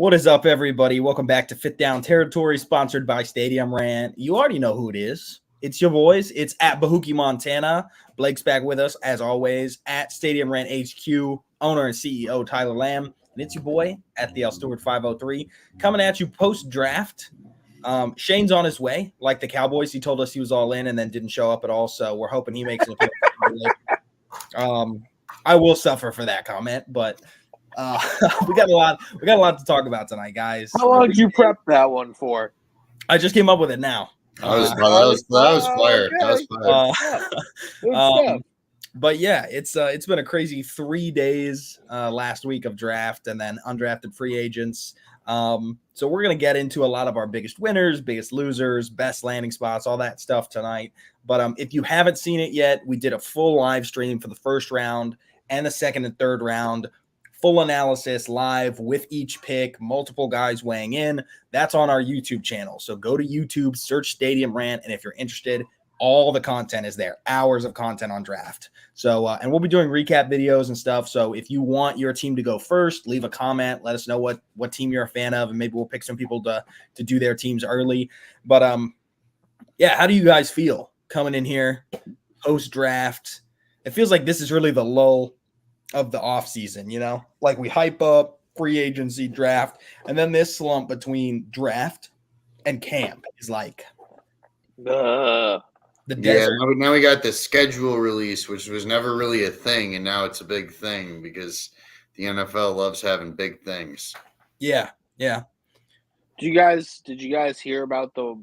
What is up, everybody? Welcome back to Fit Down Territory, sponsored by Stadium Rant. You already know who it is. It's your boys. It's at Bahookie, Montana. Blake's back with us, as always, at Stadium Rant HQ, owner and CEO Tyler Lamb. And it's your boy, at the L Stewart 503, coming at you post-draft. Shane's on his way, like the Cowboys. He told us he was all in and then didn't show up at all, so we're hoping he makes it. I will suffer for that comment, but we got a lot to talk about tonight, guys. How long did you prep that one for? I just came up with it now. That was fire. Okay. That was fire. But yeah, it's been a crazy 3 days last week of draft and then undrafted free agents. So we're gonna get into a lot of our biggest winners, biggest losers, best landing spots, all that stuff tonight. But if you haven't seen it yet, we did a full live stream for the first round and the second and third round. Full analysis live with each pick, multiple guys weighing in. That's on our YouTube channel. So go to YouTube, search Stadium Rant, and if you're interested, all the content is there. Hours of content on draft. So, and we'll be doing recap videos and stuff. So if you want your team to go first, leave a comment. Let us know what team you're a fan of, and maybe we'll pick some people to do their teams early. But yeah, how do you guys feel coming in here post-draft? It feels like this is really the lull of the off season, you know, like we hype up free agency, draft, and then this slump between draft and camp is like the desert. Yeah, now we got the schedule release, which was never really a thing, and now it's a big thing because the NFL loves having big things. Yeah. Did you guys hear about the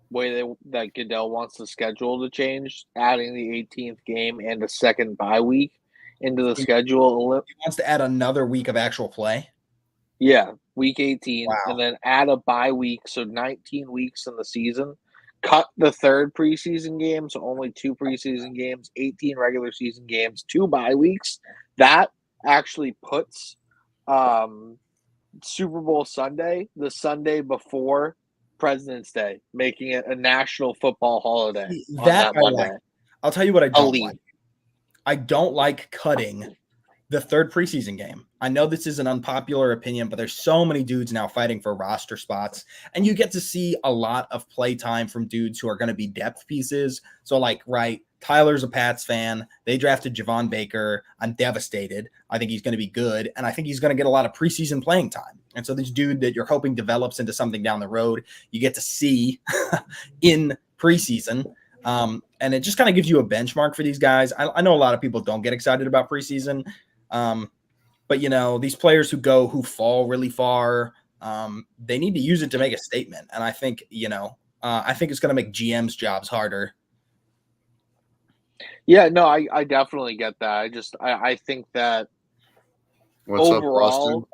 way that Goodell wants the schedule to change, adding the 18th game and a second bye week into the schedule? He wants to add another week of actual play. Yeah, week 18, Wow. and then add a bye week, so 19 weeks in the season. Cut the third preseason game, so only 2 preseason games, 18 regular season games, 2 bye weeks. That actually puts Super Bowl Sunday, the Sunday before President's Day, making it a national football holiday on that Monday. Like. I'll tell you what I don't like. I don't like cutting the third preseason game. I know this is an unpopular opinion, but there's so many dudes now fighting for roster spots, and you get to see a lot of play time from dudes who are going to be depth pieces. So right, Tyler's a Pats fan. They drafted Javon Baker. I'm devastated. I think he's going to be good, and I think he's going to get a lot of preseason playing time. And so this dude that you're hoping develops into something down the road, you get to see in preseason. And it just kind of gives you a benchmark for these guys. I know a lot of people don't get excited about preseason, but you know, these players who fall really far, they need to use it to make a statement. And I think, I think it's going to make GM's jobs harder. Yeah, no, I definitely get that. I think that overall,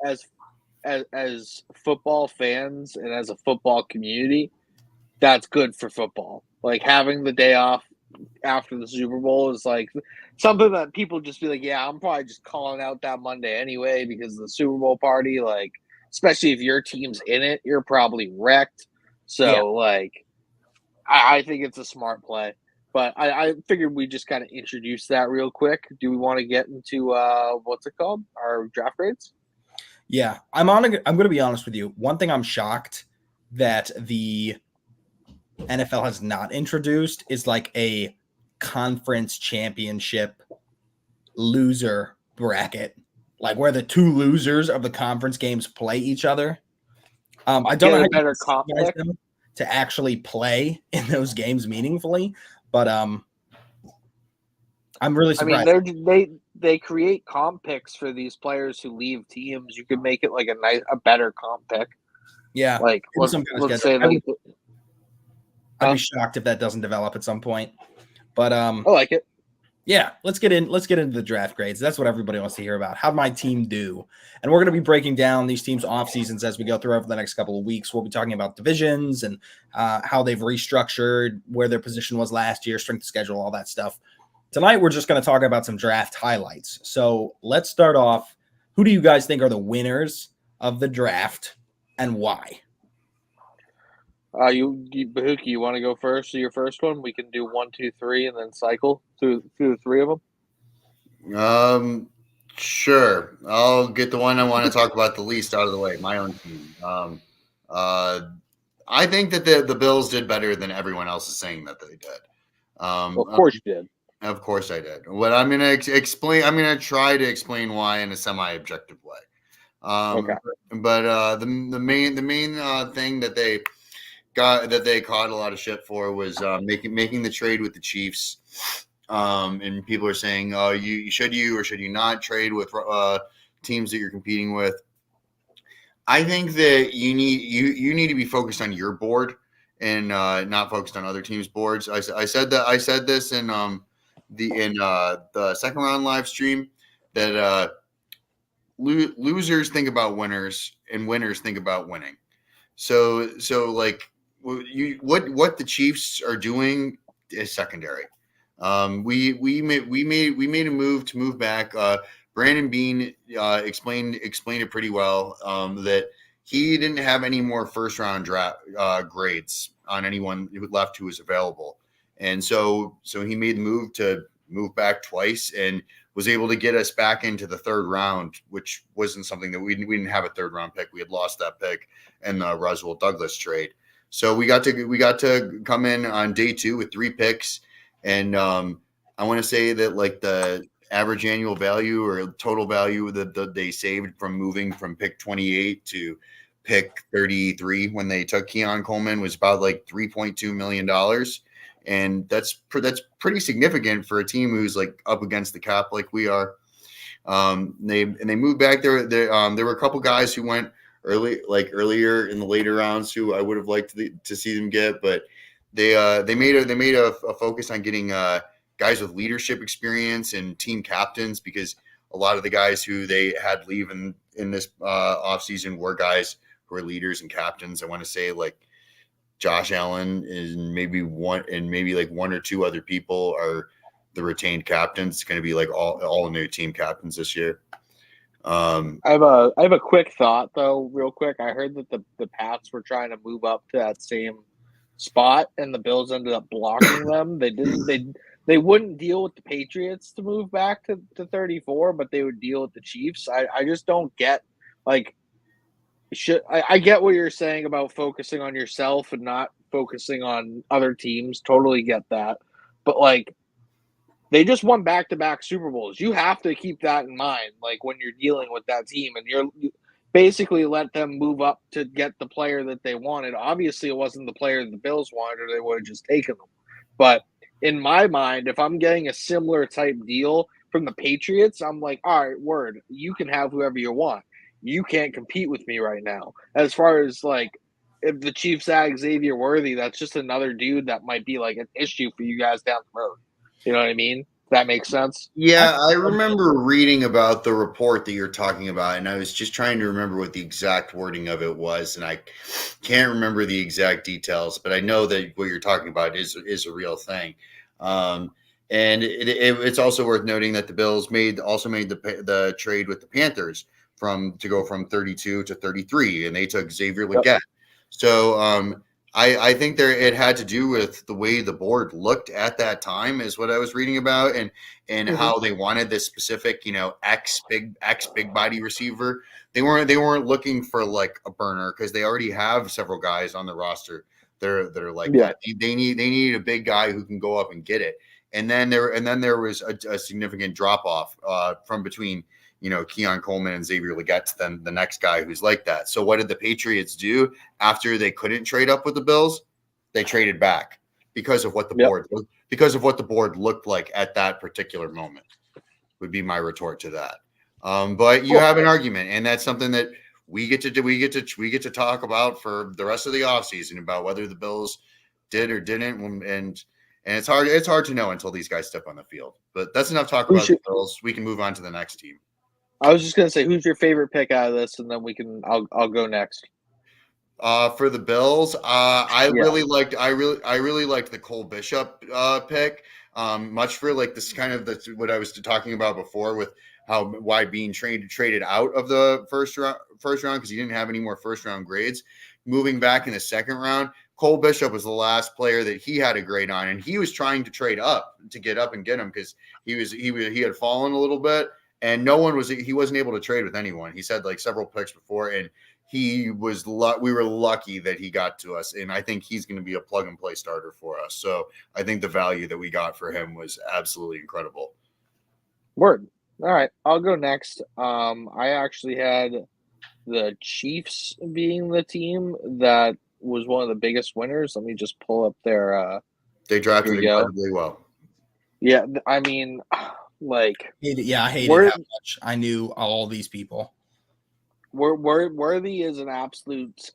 as football fans and as a football community, that's good for football. Like having the day off after the Super Bowl is like something that people just be like, yeah, I'm probably just calling out that Monday anyway because of the Super Bowl party. Like, especially if your team's in it, you're probably wrecked. So, I think it's a smart play. But I figured we just kind of introduce that real quick. Do we want to get into what's it called? Our draft grades? Yeah, I'm going to be honest with you. One thing I'm shocked that the NFL has not introduced is like a conference championship loser bracket, like where the 2 losers of the conference games play each other. I don't know how you them to actually play in those games meaningfully, but I'm really surprised. I mean, they create comp picks for these players who leave teams. You could make it like a better comp pick. Yeah, like let's say I'd be shocked if that doesn't develop at some point. But I like it. Yeah, let's get into the draft grades. That's what everybody wants to hear about. How'd my team do? And we're going to be breaking down these teams' off seasons as we go through over the next couple of weeks. We'll be talking about divisions and how they've restructured, where their position was last year, strength of schedule, all that stuff. Tonight, we're just going to talk about some draft highlights. So let's start off. Who do you guys think are the winners of the draft and why? Bahookie, you want to go first? So your first one, we can do 1, 2, 3, and then cycle through the 3 of them. Sure. I'll get the one I want to talk about the least out of the way. My own team. I think that the Bills did better than everyone else is saying that they did. Well, of course you did. Of course I did. What I'm going to explain, I'm going to try to explain why in a semi-objective way. Okay. But the main thing that they caught a lot of shit for was making the trade with the Chiefs. And people are saying, "Oh, you should not trade with teams that you're competing with?" I think that you need to be focused on your board and not focused on other teams' boards. I said this in the second round live stream that losers think about winners and winners think about winning. So like what the Chiefs are doing is secondary. We made a move to move back. Brandon Bean explained it pretty well that he didn't have any more first round draft grades on anyone who left who was available, and so he made the move to move back twice and was able to get us back into the third round, which wasn't something that we didn't have a third round pick. We had lost that pick in the Roswell Douglas trade, so we got to come in on day 2 with 3 picks. And I want to say that like the average annual value or total value that they saved from moving from pick 28 to pick 33 when they took Keon Coleman was about like $3.2 million. And that's pretty significant for a team who's like up against the cap like we are. They moved back there. There were a couple guys who went earlier in the later rounds who I would have liked to see them get, but they made a focus on getting guys with leadership experience and team captains, because a lot of the guys who they had leave in this offseason were guys who are leaders and captains. I want to say like Josh Allen and maybe one or two other people are the retained captains. It's going to be like all new team captains this year. I have a quick thought though, real quick. I heard that the Pats were trying to move up to that same spot, and the Bills ended up blocking them. They wouldn't deal with the Patriots to move back to 34, but they would deal with the Chiefs. I just don't get like. I get what you're saying about focusing on yourself and not focusing on other teams. Totally get that. But like they just won back-to-back Super Bowls. You have to keep that in mind, like when you're dealing with that team, and you basically let them move up to get the player that they wanted. Obviously, it wasn't the player the Bills wanted, or they would have just taken them. But in my mind, if I'm getting a similar type deal from the Patriots, I'm like, all right, word, you can have whoever you want. You can't compete with me right now. As far as like, if the Chiefs add Xavier Worthy, that's just another dude that might be like an issue for you guys down the road. You know what I mean? That makes sense. Yeah, I remember reading about the report that you're talking about, and I was just trying to remember what the exact wording of it was, and I can't remember the exact details, but I know that what you're talking about is a real thing. And it's also worth noting that the Bills made the trade with the Panthers to go from 32 to 33, and they took Xavier Legette. Yep. So I think it had to do with the way the board looked at that time, is what I was reading about, and how they wanted this specific, X big body receiver. They weren't looking for like a burner, because they already have several guys on the roster that are like that. They need a big guy who can go up and get it. And then there was a significant drop off from between Keon Coleman and Xavier Legette, then the next guy who's like that. So what did the Patriots do after they couldn't trade up with the Bills? They traded back because of what the board looked like at that particular moment, would be my retort to that. But you have an argument, and that's something that we get to do. We get to talk about for the rest of the offseason about whether the Bills did or didn't, and it's hard to know until these guys step on the field. But that's enough talk about the Bills. We can move on to the next team. I was just gonna say, who's your favorite pick out of this, and then I'll go next. For the Bills, I really liked the Cole Bishop pick. Much for like this kind of what I was talking about before with why being traded out of the first round because he didn't have any more first round grades. Moving back in the second round, Cole Bishop was the last player that he had a grade on, and he was trying to trade up to get up and get him because he had fallen a little bit. and he wasn't able to trade with anyone. He said like several picks before, and we were lucky that he got to us, and I think he's going to be a plug and play starter for us. So I think the value that we got for him was absolutely incredible. Word. All right, I'll go next. I actually had the Chiefs being the team that was one of the biggest winners. Let me just pull up their. They drafted Here we go. incredibly well. Yeah, I mean, like, I hated how much I knew all these people. Worthy is an absolute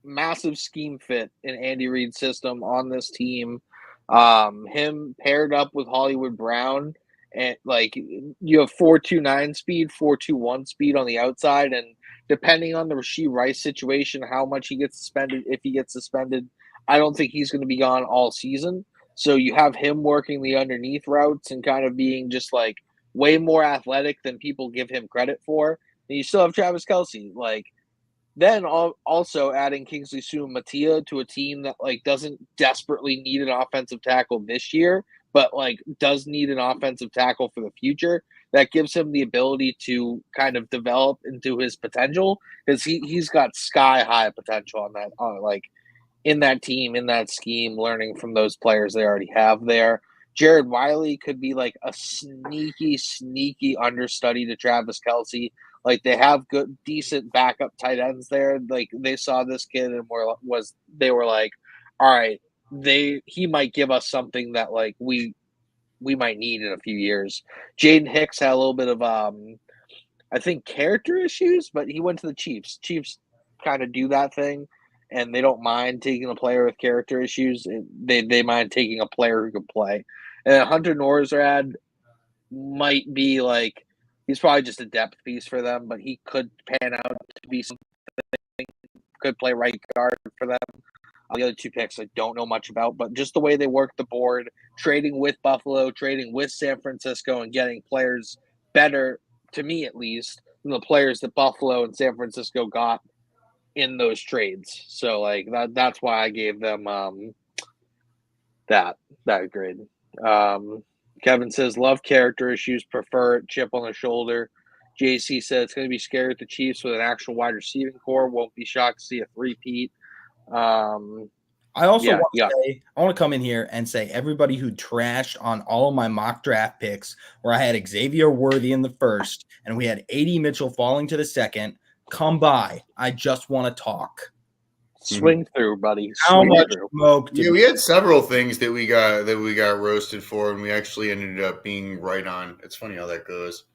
massive scheme fit in Andy Reid's system on this team. Him paired up with Hollywood Brown, and like you have 4.29 speed, 4.21 speed on the outside, and depending on the Rashee Rice situation, how much he gets suspended, if he gets suspended, I don't think he's going to be gone all season. So you have him working the underneath routes and kind of being just like way more athletic than people give him credit for. And you still have Travis Kelce. Like, then also adding Kingsley Su'Matia to a team that like doesn't desperately need an offensive tackle this year, but like does need an offensive tackle for the future. That gives him the ability to kind of develop into his potential, because he's got sky high potential on that like in that team, in that scheme, learning from those players they already have there. Jared Wiley could be like a sneaky understudy to Travis Kelce. Like, they have good, decent backup tight ends there. Like, they saw this kid and they were like, all right, he might give us something that like we might need in a few years. Jaden Hicks had a little bit of I think character issues, but he went to the Chiefs. Chiefs kind of do that thing, and they don't mind taking a player with character issues. They mind taking a player who can play. And Hunter Norzad might be like, he's probably just a depth piece for them, but he could pan out to be something. Could play right guard for them. The other two picks I don't know much about, but just the way they work the board, trading with Buffalo, trading with San Francisco, and getting players better, to me at least, than the players that Buffalo and San Francisco got in those trades. So like that's why I gave them that grade. Kevin says, love character issues, prefer chip on the shoulder. JC said it's going to be scary with the Chiefs with an actual wide receiving core. Won't be shocked to see a three-peat. I also want to come in here and say everybody who trashed on all of my mock draft picks where I had Xavier Worthy in the first and we had A.D. Mitchell falling to the second, come by. I just want to talk. Swing through, buddy. How much smoke? Yeah, we had several things that we got roasted for, and we actually ended up being right on. It's funny how that goes.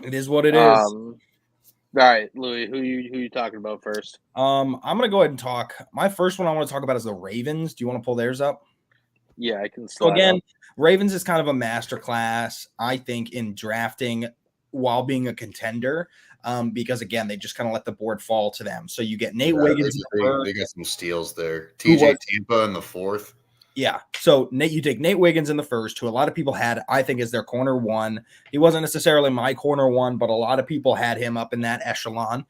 It is what it is. All right, Louie, who you talking about first? I'm gonna go ahead and talk. My first one I want to talk about is the Ravens. Do you want to pull theirs up? Yeah, I can. So again, Ravens is kind of a masterclass, I think, in drafting while being a contender. Because again, they just kind of let the board fall to them. So you get Nate Wiggins. They got some steals there. TJ Tampa in the fourth. Yeah. So you take Nate Wiggins in the first, who a lot of people had, I think, is their corner one. He wasn't necessarily my corner one, but a lot of people had him up in that echelon.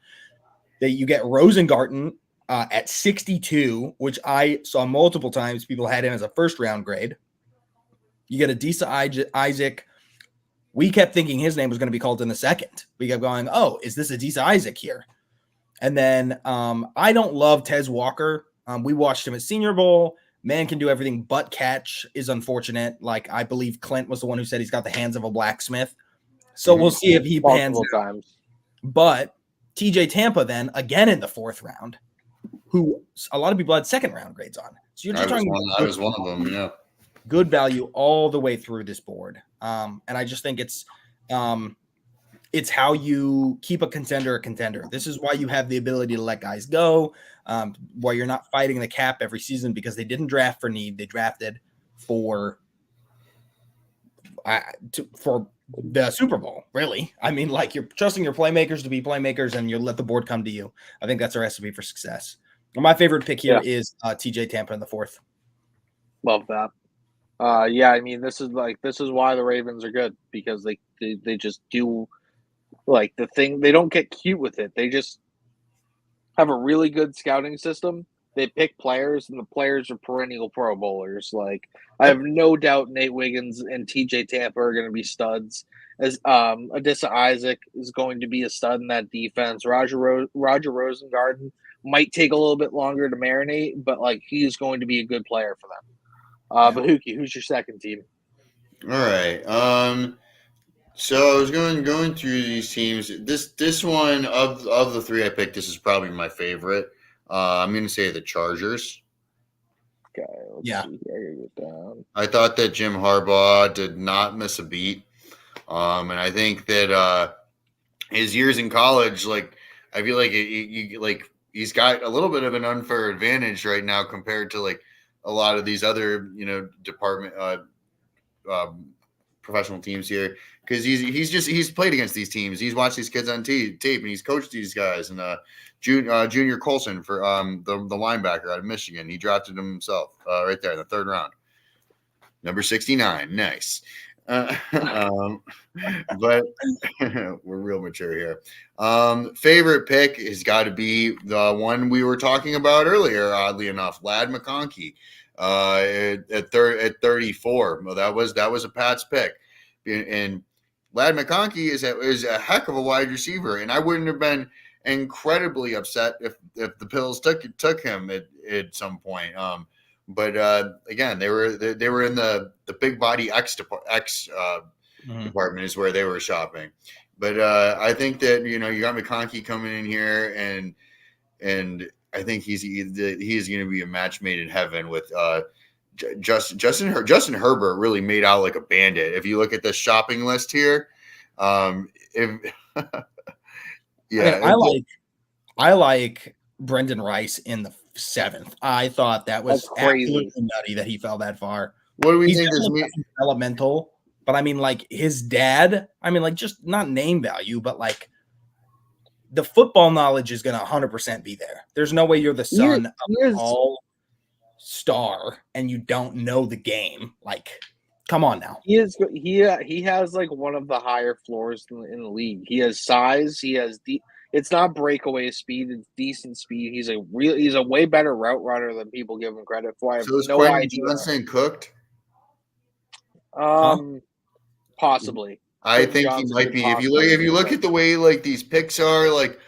That you get Rosengarten at 62, which I saw multiple times. People had him as a first round grade. You get Adisa Isaac. We kept thinking his name was going to be called in the second. We kept going, oh, is this Adisa Isaac here? And then I don't love Tez Walker. We watched him at Senior Bowl. Man can do everything but catch is unfortunate. Like, I believe Clint was the one who said he's got the hands of a blacksmith. So we'll see if he pans out. But TJ Tampa then, again in the fourth round, who a lot of people had second round grades on. So you're just talking I was one of them, yeah. Good value all the way through this board. And I just think it's how you keep a contender. This is why you have the ability to let guys go, why you're not fighting the cap every season, because they didn't draft for need. They drafted for the Super Bowl, really. I mean, like, you're trusting your playmakers to be playmakers and you let the board come to you. I think that's a recipe for success. My favorite pick here is TJ Tampa in the fourth. Love that. I mean, this is why the Ravens are good, because they just do like the thing. They don't get cute with it. They just have a really good scouting system, They pick players, and the players are perennial Pro Bowlers. Like, I have no doubt Nate Wiggins and TJ Tampa are going to be studs. As Adissa Isaac is going to be a stud in that defense. Roger Rosengarten might take a little bit longer to marinate, but like he's going to be a good player for them. Bahookie, who's your second team? All right. So I was going through these teams. This one of the three I picked, this is probably my favorite. I'm going to say the Chargers. Okay, let's see here. Get down. I thought that Jim Harbaugh did not miss a beat, and I think that his years in college, like I feel like he's got a little bit of an unfair advantage right now compared to like a lot of these other department professional teams here, because he's played against these teams. He's watched these kids on tape, and he's coached these guys. And Junior Colson for the linebacker out of Michigan, he drafted him himself right there in the third round, number 69. Nice. But we're real mature here. Favorite pick has got to be the one we were talking about earlier, oddly enough, Ladd McConkey. At 34. Well, that was a Pat's pick, and Ladd McConkey is a heck of a wide receiver, and I wouldn't have been incredibly upset if the Bills took him at some point. But again, they were in the big body X department is where they were shopping. But I think that you got McConkey coming in here, and I think he's going to be a match made in heaven with Justin Herbert. Really made out like a bandit. If you look at the shopping list here, I like Brendan Rice in the 7th. I thought that was absolutely nutty that he fell that far. What do we think this means? Developmental, but I mean, like his dad. I mean, like just not name value, but like. The football knowledge is going to 100% be there. There's no way you're the son of an all-star and you don't know the game. Like, come on now. He has like one of the higher floors in the league. He has size. He has it's not breakaway speed. It's decent speed. He's a way better route runner than people give him credit for. I have no idea. Johnson cooked? Possibly. I think he might be. If you look at the way like these picks are, like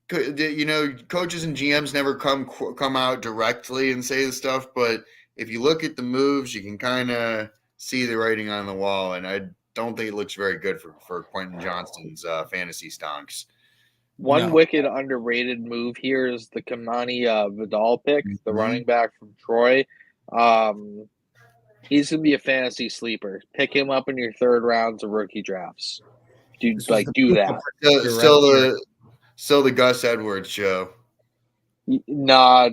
coaches and GMs never come out directly and say the stuff, but if you look at the moves, you can kind of see the writing on the wall, and I don't think it looks very good for Quentin Johnston's fantasy stonks. One wicked underrated move here is the Kamani Vidal pick, the running back from Troy. He's going to be a fantasy sleeper. Pick him up in your third rounds of rookie drafts. Do that. Still the Gus Edwards show. No.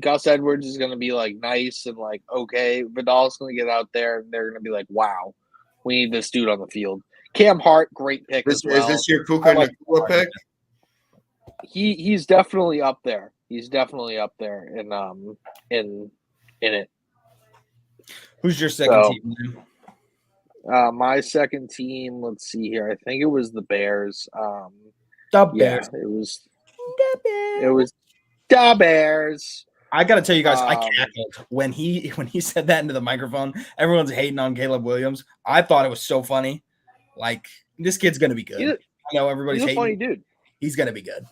Gus Edwards is going to be like nice and like okay. Vidal's going to get out there and they're going to be like, wow, we need this dude on the field. Cam Hart, great pick as well. Is this your Puka Nacua pick? He's definitely up there. He's definitely up there in it. Who's your second team? My second team, let's see here. I think it was the Bears. The Bears. It was the Bears. I got to tell you guys, I cackled when he said that into the microphone. Everyone's hating on Caleb Williams. I thought it was so funny. Like, this kid's going to be good. I know everybody's hating. He's a funny dude. He's going to be good.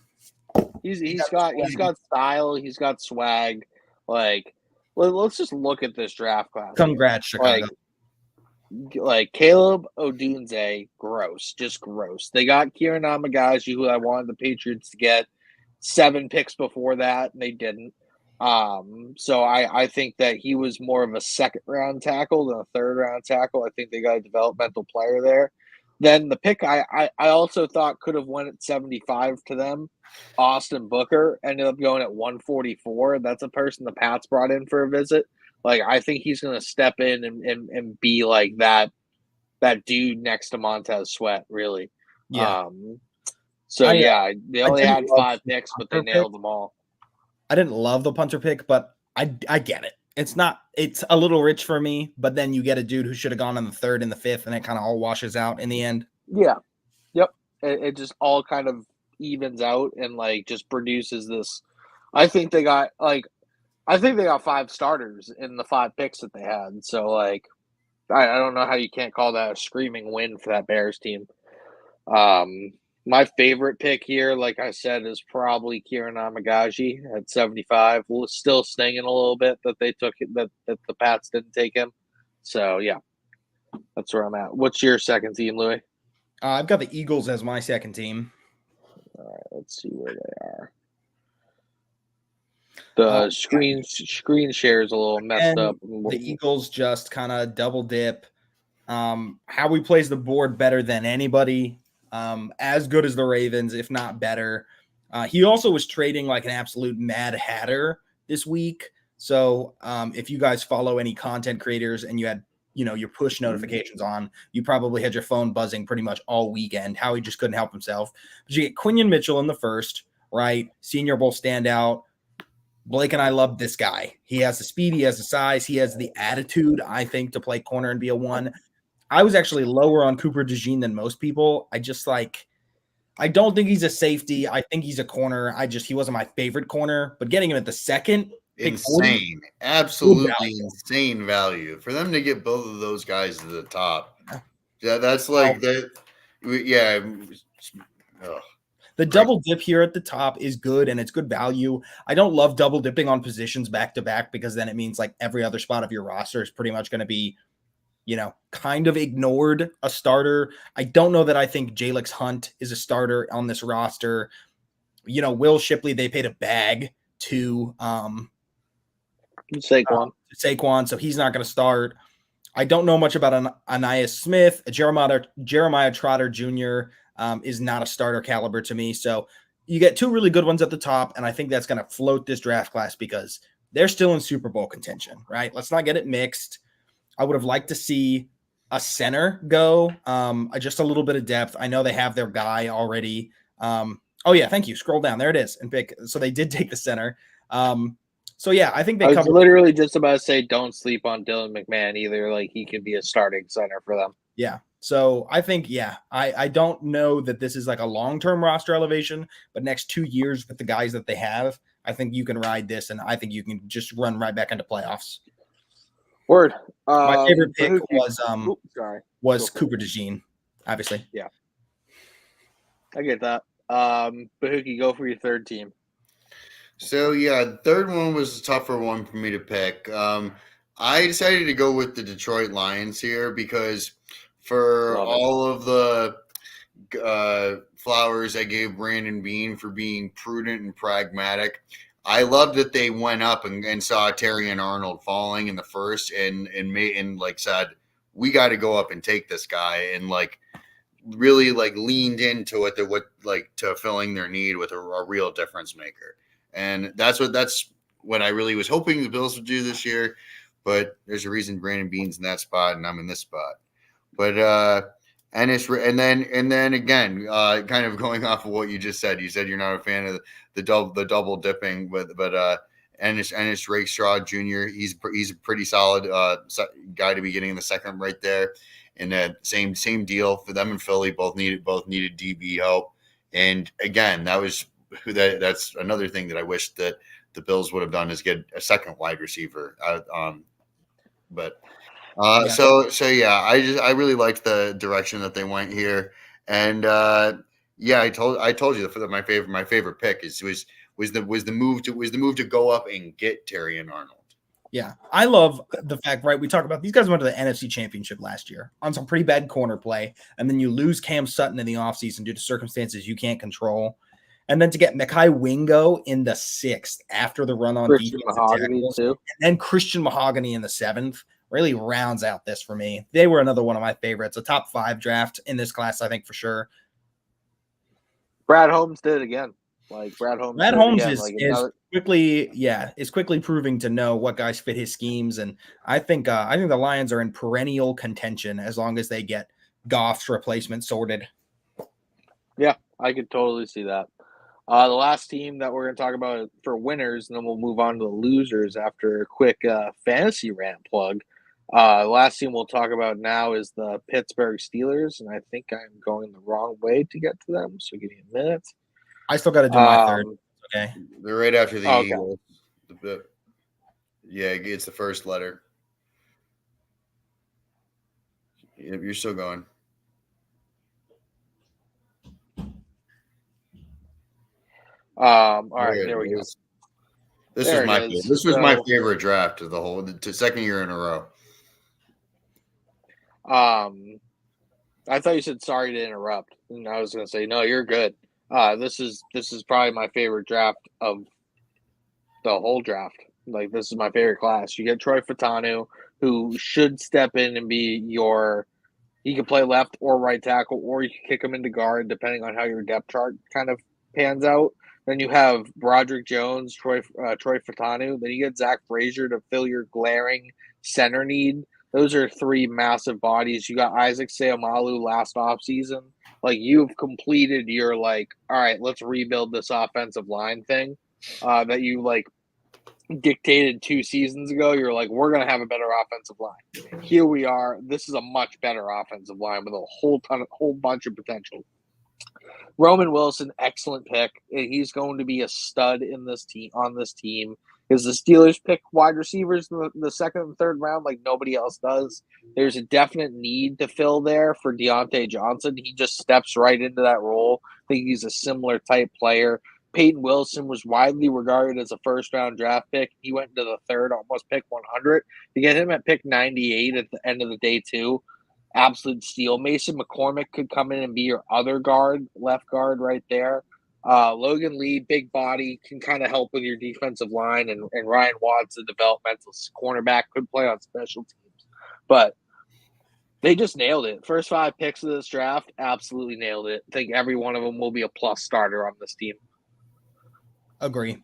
He's got style. He's got swag. Like, let's just look at this draft class. Congrats, Chicago. Like Caleb Odunze, gross, just gross. They got Kieran Amagaji, who I wanted the Patriots to get 7 picks before that, and they didn't. So I think that he was more of a second-round tackle than a third-round tackle. I think they got a developmental player there. Then the pick I also thought could have went at 75 to them. Austin Booker ended up going at 144. That's a person the Pats brought in for a visit. Like, I think he's going to step in and be like that dude next to Montez Sweat, really. Yeah. They only had 5 picks, but they nailed them all. I didn't love the punter pick, but I get it. It's a little rich for me, but then you get a dude who should have gone in the 3rd and the 5th, and it kind of all washes out in the end. Yeah. Yep. It just all kind of evens out and like just produces this I think they got 5 starters in the 5 picks that they had. So like, I don't know how you can't call that a screaming win for that Bears team. My favorite pick here, like I said, is probably Kieran Amagaji at 75. Still stinging a little bit that they took it, that the Pats didn't take him. So yeah, that's where I'm at. What's your second team, Louie? I've got the Eagles as my second team. All right, let's see where they are. The screen share is a little messed up. The Eagles just kind of double dip. Howie plays the board better than anybody, as good as the Ravens, if not better. He also was trading like an absolute mad hatter this week. So if you guys follow any content creators and you had, your push notifications on, you probably had your phone buzzing pretty much all weekend. Howie just couldn't help himself. But you get Quinion Mitchell in the first, right? Senior Bowl standout. Blake and I love this guy. He has the speed, he has the size, he has the attitude, I think, to play corner and be a 1. I was actually lower on Cooper DeJean than most people. I don't think he's a safety. I think he's a corner. He wasn't my favorite corner, but getting him at the second, insane, 40, absolutely insane value for them to get both of those guys to the top. Yeah, that's like that. Yeah. The double dip here at the top is good, and it's good value. I don't love double dipping on positions back to back because then it means like every other spot of your roster is pretty much going to be, kind of ignored a starter. I don't know that I think Jalix Hunt is a starter on this roster. Will Shipley, they paid a bag to Saquon, so he's not going to start. I don't know much about Anais Smith. Jeremiah Trotter Jr. Is not a starter caliber to me. So you get 2 really good ones at the top, and I think that's going to float this draft class because they're still in Super Bowl contention, right? Let's not get it mixed. I would have liked to see a center go, just a little bit of depth. I know they have their guy already. Oh yeah, thank you. Scroll down. There it is. And pick. So they did take the center. So yeah, I think they I was literally just about to say don't sleep on Dylan McMahon either. Like he could be a starting center for them. Yeah. So I think, I don't know that this is like a long-term roster elevation, but next 2 years with the guys that they have, I think you can ride this, and I think you can just run right back into playoffs. Word. My favorite pick was Cooper DeJean, obviously. Yeah. I get that. Bahookie, go for your third team. So yeah, the third one was a tougher one for me to pick. I decided to go with the Detroit Lions here because for all of the flowers I gave Brandon Beane for being prudent and pragmatic, I loved that they went up and saw Terry and Arnold falling in the first and said, we got to go up and take this guy, and really leaned into it to filling their need with a real difference maker. And that's what I really was hoping the Bills would do this year. But there's a reason Brandon Beane's in that spot and I'm in this spot. But and then again, kind of going off of what you just said. You said you're not a fan of the double dipping, but Ennis Rakestraw Jr. He's a pretty solid guy to be getting in the second right there. And that same deal for them and Philly. Both needed DB help. And again, that's another thing that I wish that the Bills would have done is get a second wide receiver. So yeah, I really liked the direction that they went here, and I told you that my favorite pick was the move to go up and get Terry and Arnold. Yeah, I love the fact, right? We talk about these guys went to the NFC Championship last year on some pretty bad corner play, and then you lose Cam Sutton in the offseason due to circumstances you can't control. And then to get Mekhi Wingo in the 6th after the run on Christian Mahogany too, and then Christian Mahogany in the 7th really rounds out this for me. They were another one of my favorites, a top 5 draft in this class, I think for sure. Brad Holmes did it again. Brad Holmes is quickly proving to know what guys fit his schemes, and I think the Lions are in perennial contention as long as they get Goff's replacement sorted. Yeah, I could totally see that. The last team that we're going to talk about for winners, and then we'll move on to the losers after a quick fantasy rant plug. The last team we'll talk about now is the Pittsburgh Steelers, and I think I'm going the wrong way to get to them, so give me a minute. I still got to do my third. Okay. They're right after the Okay. Eagles. Yeah, it's the first letter. You're still going. All right, there we go. This There was it my is. this was my So, favorite draft of the second year in a row. I thought you said sorry to interrupt, and I was going to say no, you're good. This is probably my favorite draft of the whole draft. Like, this is my favorite class. You get Troy Fatanu, who should step in and be your. He can play left or right tackle, or you can kick him into guard, depending on how your depth chart kind of pans out. Then you have Broderick Jones, Troy Fatanu. Then you get Zach Frazier to fill your glaring center need. Those are three massive bodies. You got Isaac Seumalo last offseason. Like, you've completed your, like, all right, let's rebuild this offensive line thing that you, like, dictated 2 seasons ago. You're like, we're going to have a better offensive line. Here we are. This is a much better offensive line with a whole bunch of potential. Roman Wilson, excellent pick. He's going to be a stud in this team on this team because the Steelers pick wide receivers in the second and third round like nobody else does. There's a definite need to fill there for Deontay Johnson. He just steps right into that role. I think he's a similar type player. Peyton Wilson was widely regarded as a first-round draft pick. He went into the third, almost pick 100. To get him at pick 98 at the end of the day, too, absolute steal. Mason McCormick could come in and be your other guard, left guard right there. Logan Lee, big body, can kind of help with your defensive line. And Ryan Watts, a developmental cornerback, could play on special teams. But they just nailed it. First 5 picks of this draft, absolutely nailed it. I think every one of them will be a plus starter on this team. Agree.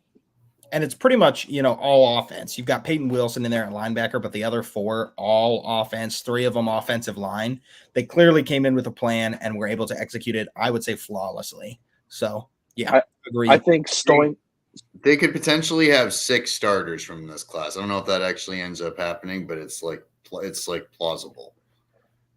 And it's pretty much, all offense. You've got Peyton Wilson in there at linebacker, but the other 4, all offense, 3 of them offensive line. They clearly came in with a plan and were able to execute it, I would say, flawlessly. So, yeah, agree. I think they could potentially have 6 starters from this class. I don't know if that actually ends up happening, but it's plausible.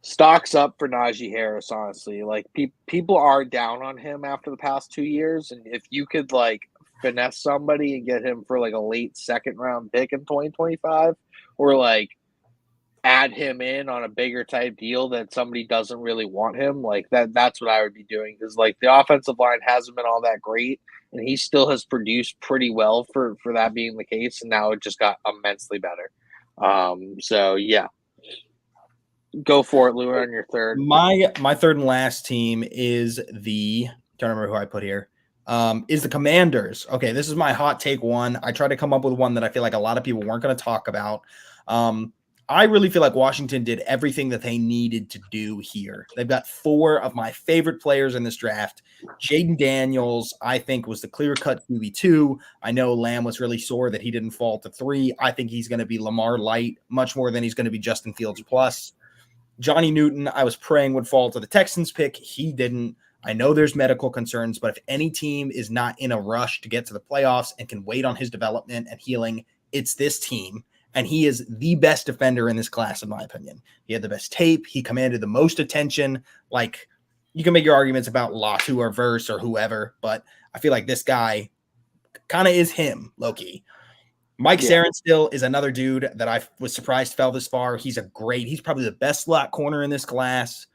Stocks up for Najee Harris, honestly. Like, people are down on him after the past 2 years, and if you could, like, finesse somebody and get him for like a late second round pick in 2025, or like add him in on a bigger type deal that somebody doesn't really want him, like that's what I would be doing, because like the offensive line hasn't been all that great and he still has produced pretty well for that being the case, and now it just got immensely better. So yeah, go for it, Louie, on your third. My third and last team is the don't remember who I put here. Is the Commanders. Okay, this is my hot take one. I tried to come up with one that I feel like a lot of people weren't going to talk about. I really feel like Washington did everything that they needed to do here. They've got 4 of my favorite players in this draft. Jaden Daniels, I think, was the clear-cut QB2. I know Lamb was really sore that he didn't fall to 3. I think he's going to be Lamar light much more than he's going to be Justin Fields plus. Johnny Newton, I was praying would fall to the Texans pick. He didn't. I know there's medical concerns, but if any team is not in a rush to get to the playoffs and can wait on his development and healing, it's this team. And he is the best defender in this class, in my opinion. He had the best tape. He commanded the most attention. Like, you can make your arguments about Latu or Verse or whoever, but I feel like this guy kind of is him, low-key. Mike Sarin still is another dude that I was surprised fell this far. He's probably the best slot corner in this class.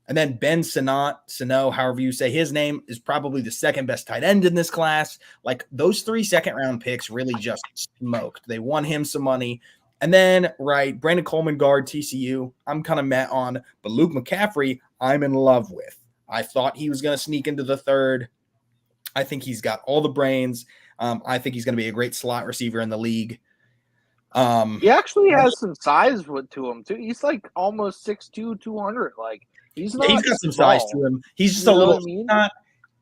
And then Ben Sano, however you say his name, is probably the second best tight end in this class. Like, those 3 second-round picks really just smoked. They won him some money. And then, Brandon Coleman, guard, TCU, I'm kind of met on. But Luke McCaffrey, I'm in love with. I thought he was going to sneak into the third. I think he's got all the brains. I think he's going to be a great slot receiver in the league. He actually has some size to him, too. He's like almost 6'2", 200. Like, he's got some size to him. He's just a little.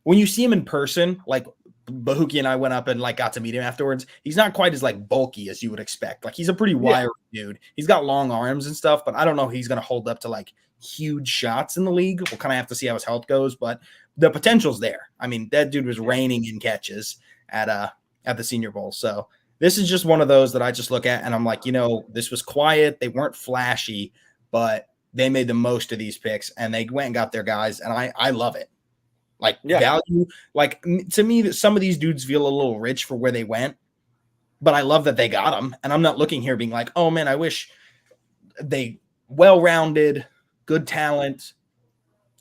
When you see him in person, like Bahookie and I went up and like got to meet him afterwards, he's not quite as like bulky as you would expect. Like, he's a pretty wiry dude. He's got long arms and stuff, but I don't know if he's going to hold up to like huge shots in the league. We'll kind of have to see how his health goes, but the potential's there. I mean, that dude was raining in catches at the Senior Bowl. So this is just one of those that I just look at and I'm like, this was quiet. They weren't flashy, but they made the most of these picks and they went and got their guys. And I love it. Like Yeah. value, like to me, that some of these dudes feel a little rich for where they went, but I love that they got them. And I'm not looking here being like, oh man, I wish they well-rounded, good talent.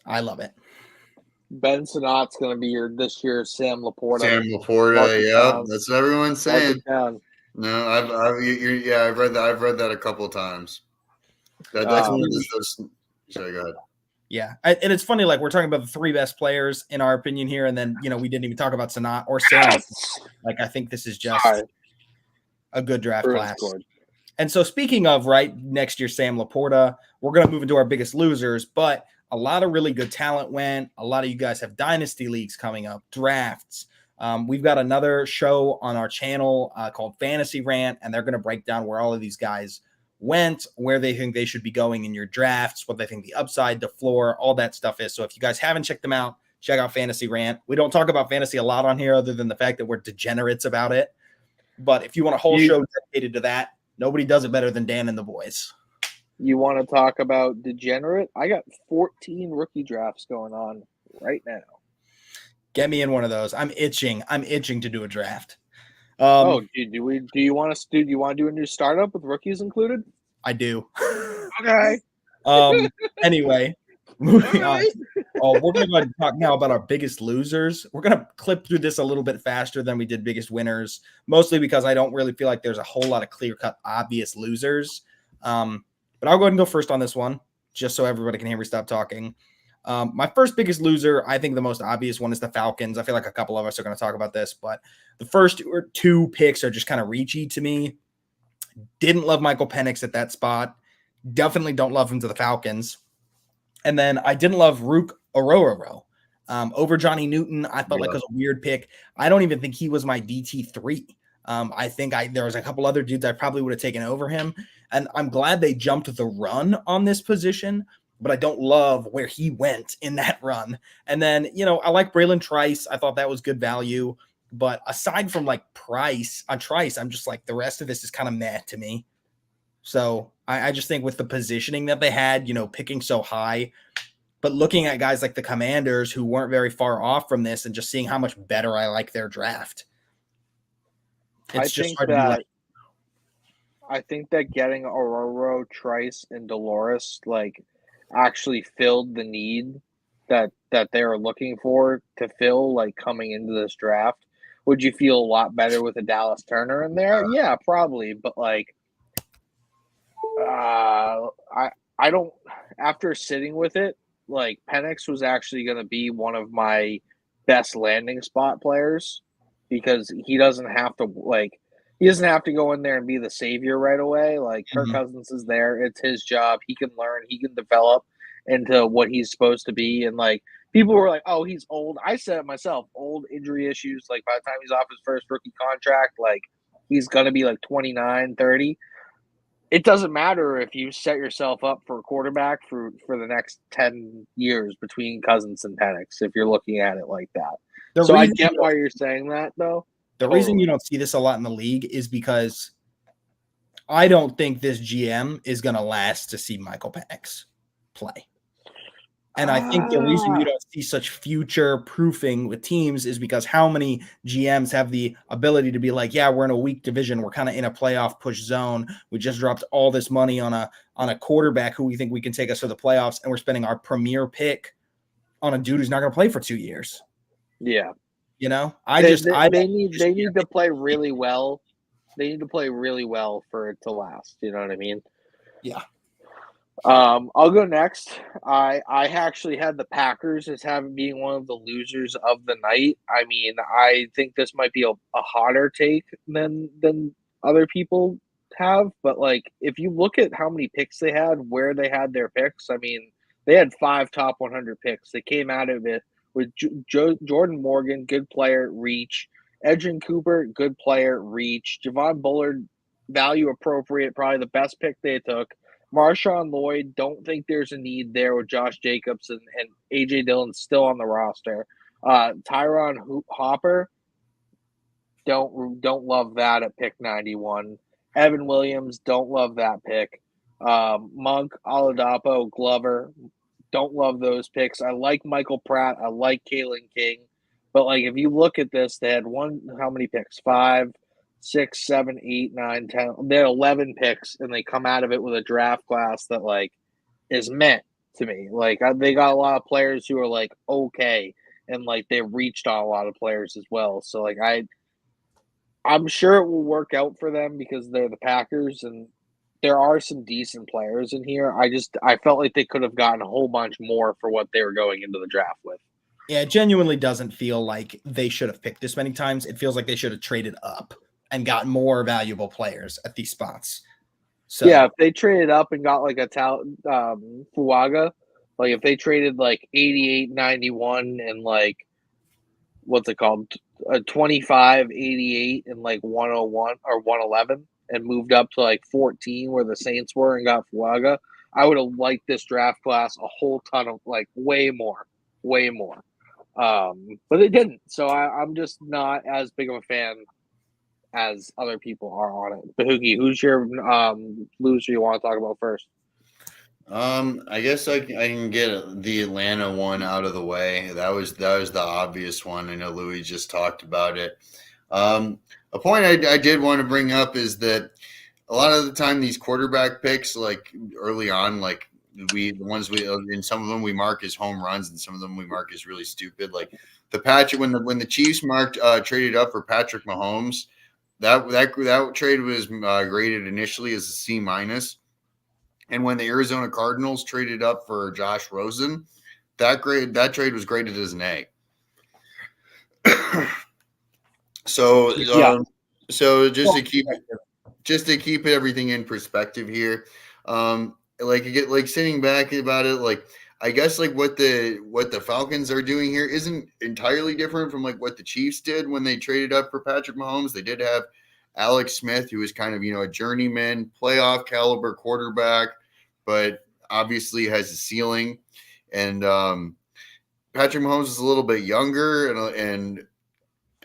I love it. Ben Sinat's going to be this year's Sam Laporta. Sam Laporta, yep, that's what everyone's saying. No, I've read that. I've read that a couple of times. That's one of those. Sorry, go ahead. Yeah, and it's funny, like we're talking about the three best players in our opinion here, and then we didn't even talk about Sanat or Sam. Yes! Like I think this is just a good draft class. Scored. And so speaking of next year, Sam Laporta, we're gonna move into our biggest losers, but a lot of really good talent went. A lot of you guys have dynasty leagues coming up, drafts. We've got another show on our channel called Fantasy Rant, and they're gonna break down where all of these guys went, where they think they should be going in your drafts, what they think the upside, the floor, all that stuff is. So if you guys haven't checked them out, check out Fantasy Rant. We don't talk about fantasy a lot on here other than the fact that we're degenerates about it. But if you want a whole show dedicated to that, nobody does it better than Dan and the boys. You want to talk about degenerate? I got 14 rookie drafts going on right now. Get me in one of those. I'm itching to do a draft. Do you want to do a new startup with rookies included? I do. Okay. Anyway, moving on. We're going to go ahead and talk now about our biggest losers. We're going to clip through this a little bit faster than we did biggest winners, mostly because I don't really feel like there's a whole lot of clear-cut obvious losers. But I'll go ahead and go first on this one, just so everybody can hear me stop talking. My first biggest loser, I think the most obvious one is the Falcons. I feel like a couple of us are going to talk about this, but the first two picks are just kind of reachy to me. Didn't love Michael Penix at that spot. Definitely don't love him to the Falcons. And then I didn't love Rook Ororo over Johnny Newton. I felt like it was a weird pick. I don't even think he was my DT3. I think there was a couple other dudes I probably would have taken over him. And I'm glad they jumped the run on this position, but I don't love where he went in that run. And then, I like Braylon Trice. I thought that was good value. But aside from like Trice, I'm just like the rest of this is kind of meh to me. So I just think with the positioning that they had, picking so high, but looking at guys like the Commanders who weren't very far off from this and just seeing how much better I like their draft. It's just hard to be like. I think that getting Ororo, Trice, and Dolores actually filled the need that they were looking for to fill coming into this draft. Would you feel a lot better with a Dallas Turner in there? Yeah, probably. But I don't. After sitting with it, Penix was actually going to be one of my best landing spot players because he doesn't have to go in there and be the savior right away. Kirk Cousins is there; it's his job. He can learn. He can develop into what he's supposed to be. And people were like, "Oh, he's old." I said it myself: old, injury issues. By the time he's off his first rookie contract, he's gonna be 29, 30. It doesn't matter if you set yourself up for a quarterback for the next 10 years between Cousins and Penix, if you're looking at it like that. So I get why you're saying that, though. The reason you don't see this a lot in the league is because I don't think this GM is going to last to see Michael Penix play. And I think the reason you don't see such future proofing with teams is because how many GMs have the ability to be like, yeah, we're in a weak division. We're kind of in a playoff push zone. We just dropped all this money on a quarterback who we think we can take us to the playoffs. And we're spending our premier pick on a dude who's not going to play for 2 years. Yeah. They need to play really well. They need to play really well for it to last. You know what I mean? Yeah. I'll go next. I actually had the Packers as being one of the losers of the night. I mean, I think this might be a hotter take than other people have, but if you look at how many picks they had, where they had their picks, I mean, they had 5 top 100 picks. They came out of it with Jordan Morgan, good player, reach. Edgerrin Cooper, good player, reach. Javon Bullard, value appropriate, probably the best pick they took. Marshawn Lloyd, don't think there's a need there with Josh Jacobs and A.J. Dillon still on the roster. Tyron Hopper, don't love that at pick 91. Evan Williams, don't love that pick. Monk, Oladapo, Glover, don't love those picks. I like Michael Pratt. I like Kalen King. But, like, if you look at this, they had how many picks? 5, 6, 7, 8, 9, 10. They had 11 picks, and they come out of it with a draft class that, like, is meant to me. Like, they got a lot of players who are, like, okay. And, like, they reached on a lot of players as well. So, like, I'm sure it will work out for them because they're the Packers and there are some decent players in here. I felt like they could have gotten a whole bunch more for what they were going into the draft with. Yeah, it genuinely doesn't feel like they should have picked this many times. It feels like they should have traded up and got more valuable players at these spots. So yeah, if they traded up and got like a Fuaga, like if they traded like 88, 91 and like what's it called? A 25, 88 and like 101 or 111 and moved up to like 14 where the Saints were and got Fuaga, I would have liked this draft class a whole ton of like way more. But it didn't. So I'm just not as big of a fan as other people are on it. Bahookie, who's your loser you want to talk about first? I guess I can get the Atlanta one out of the way. That was the obvious one. I know Louie just talked about it. A point I did want to bring up is that a lot of the time these quarterback picks, like early on, like the ones we in some of them we mark as home runs and some of them we mark as really stupid. Like the Patrick when the Chiefs traded up for Patrick Mahomes, that trade was graded initially as a C minus. And when the Arizona Cardinals traded up for Josh Rosen, that trade was graded as an A. So just to keep everything in perspective here, like sitting back about it, like I guess like what the Falcons are doing here isn't entirely different from like what the Chiefs did when they traded up for Patrick Mahomes. They did have Alex Smith, who was kind of a journeyman, playoff caliber quarterback, but obviously has a ceiling. And Patrick Mahomes is a little bit younger, and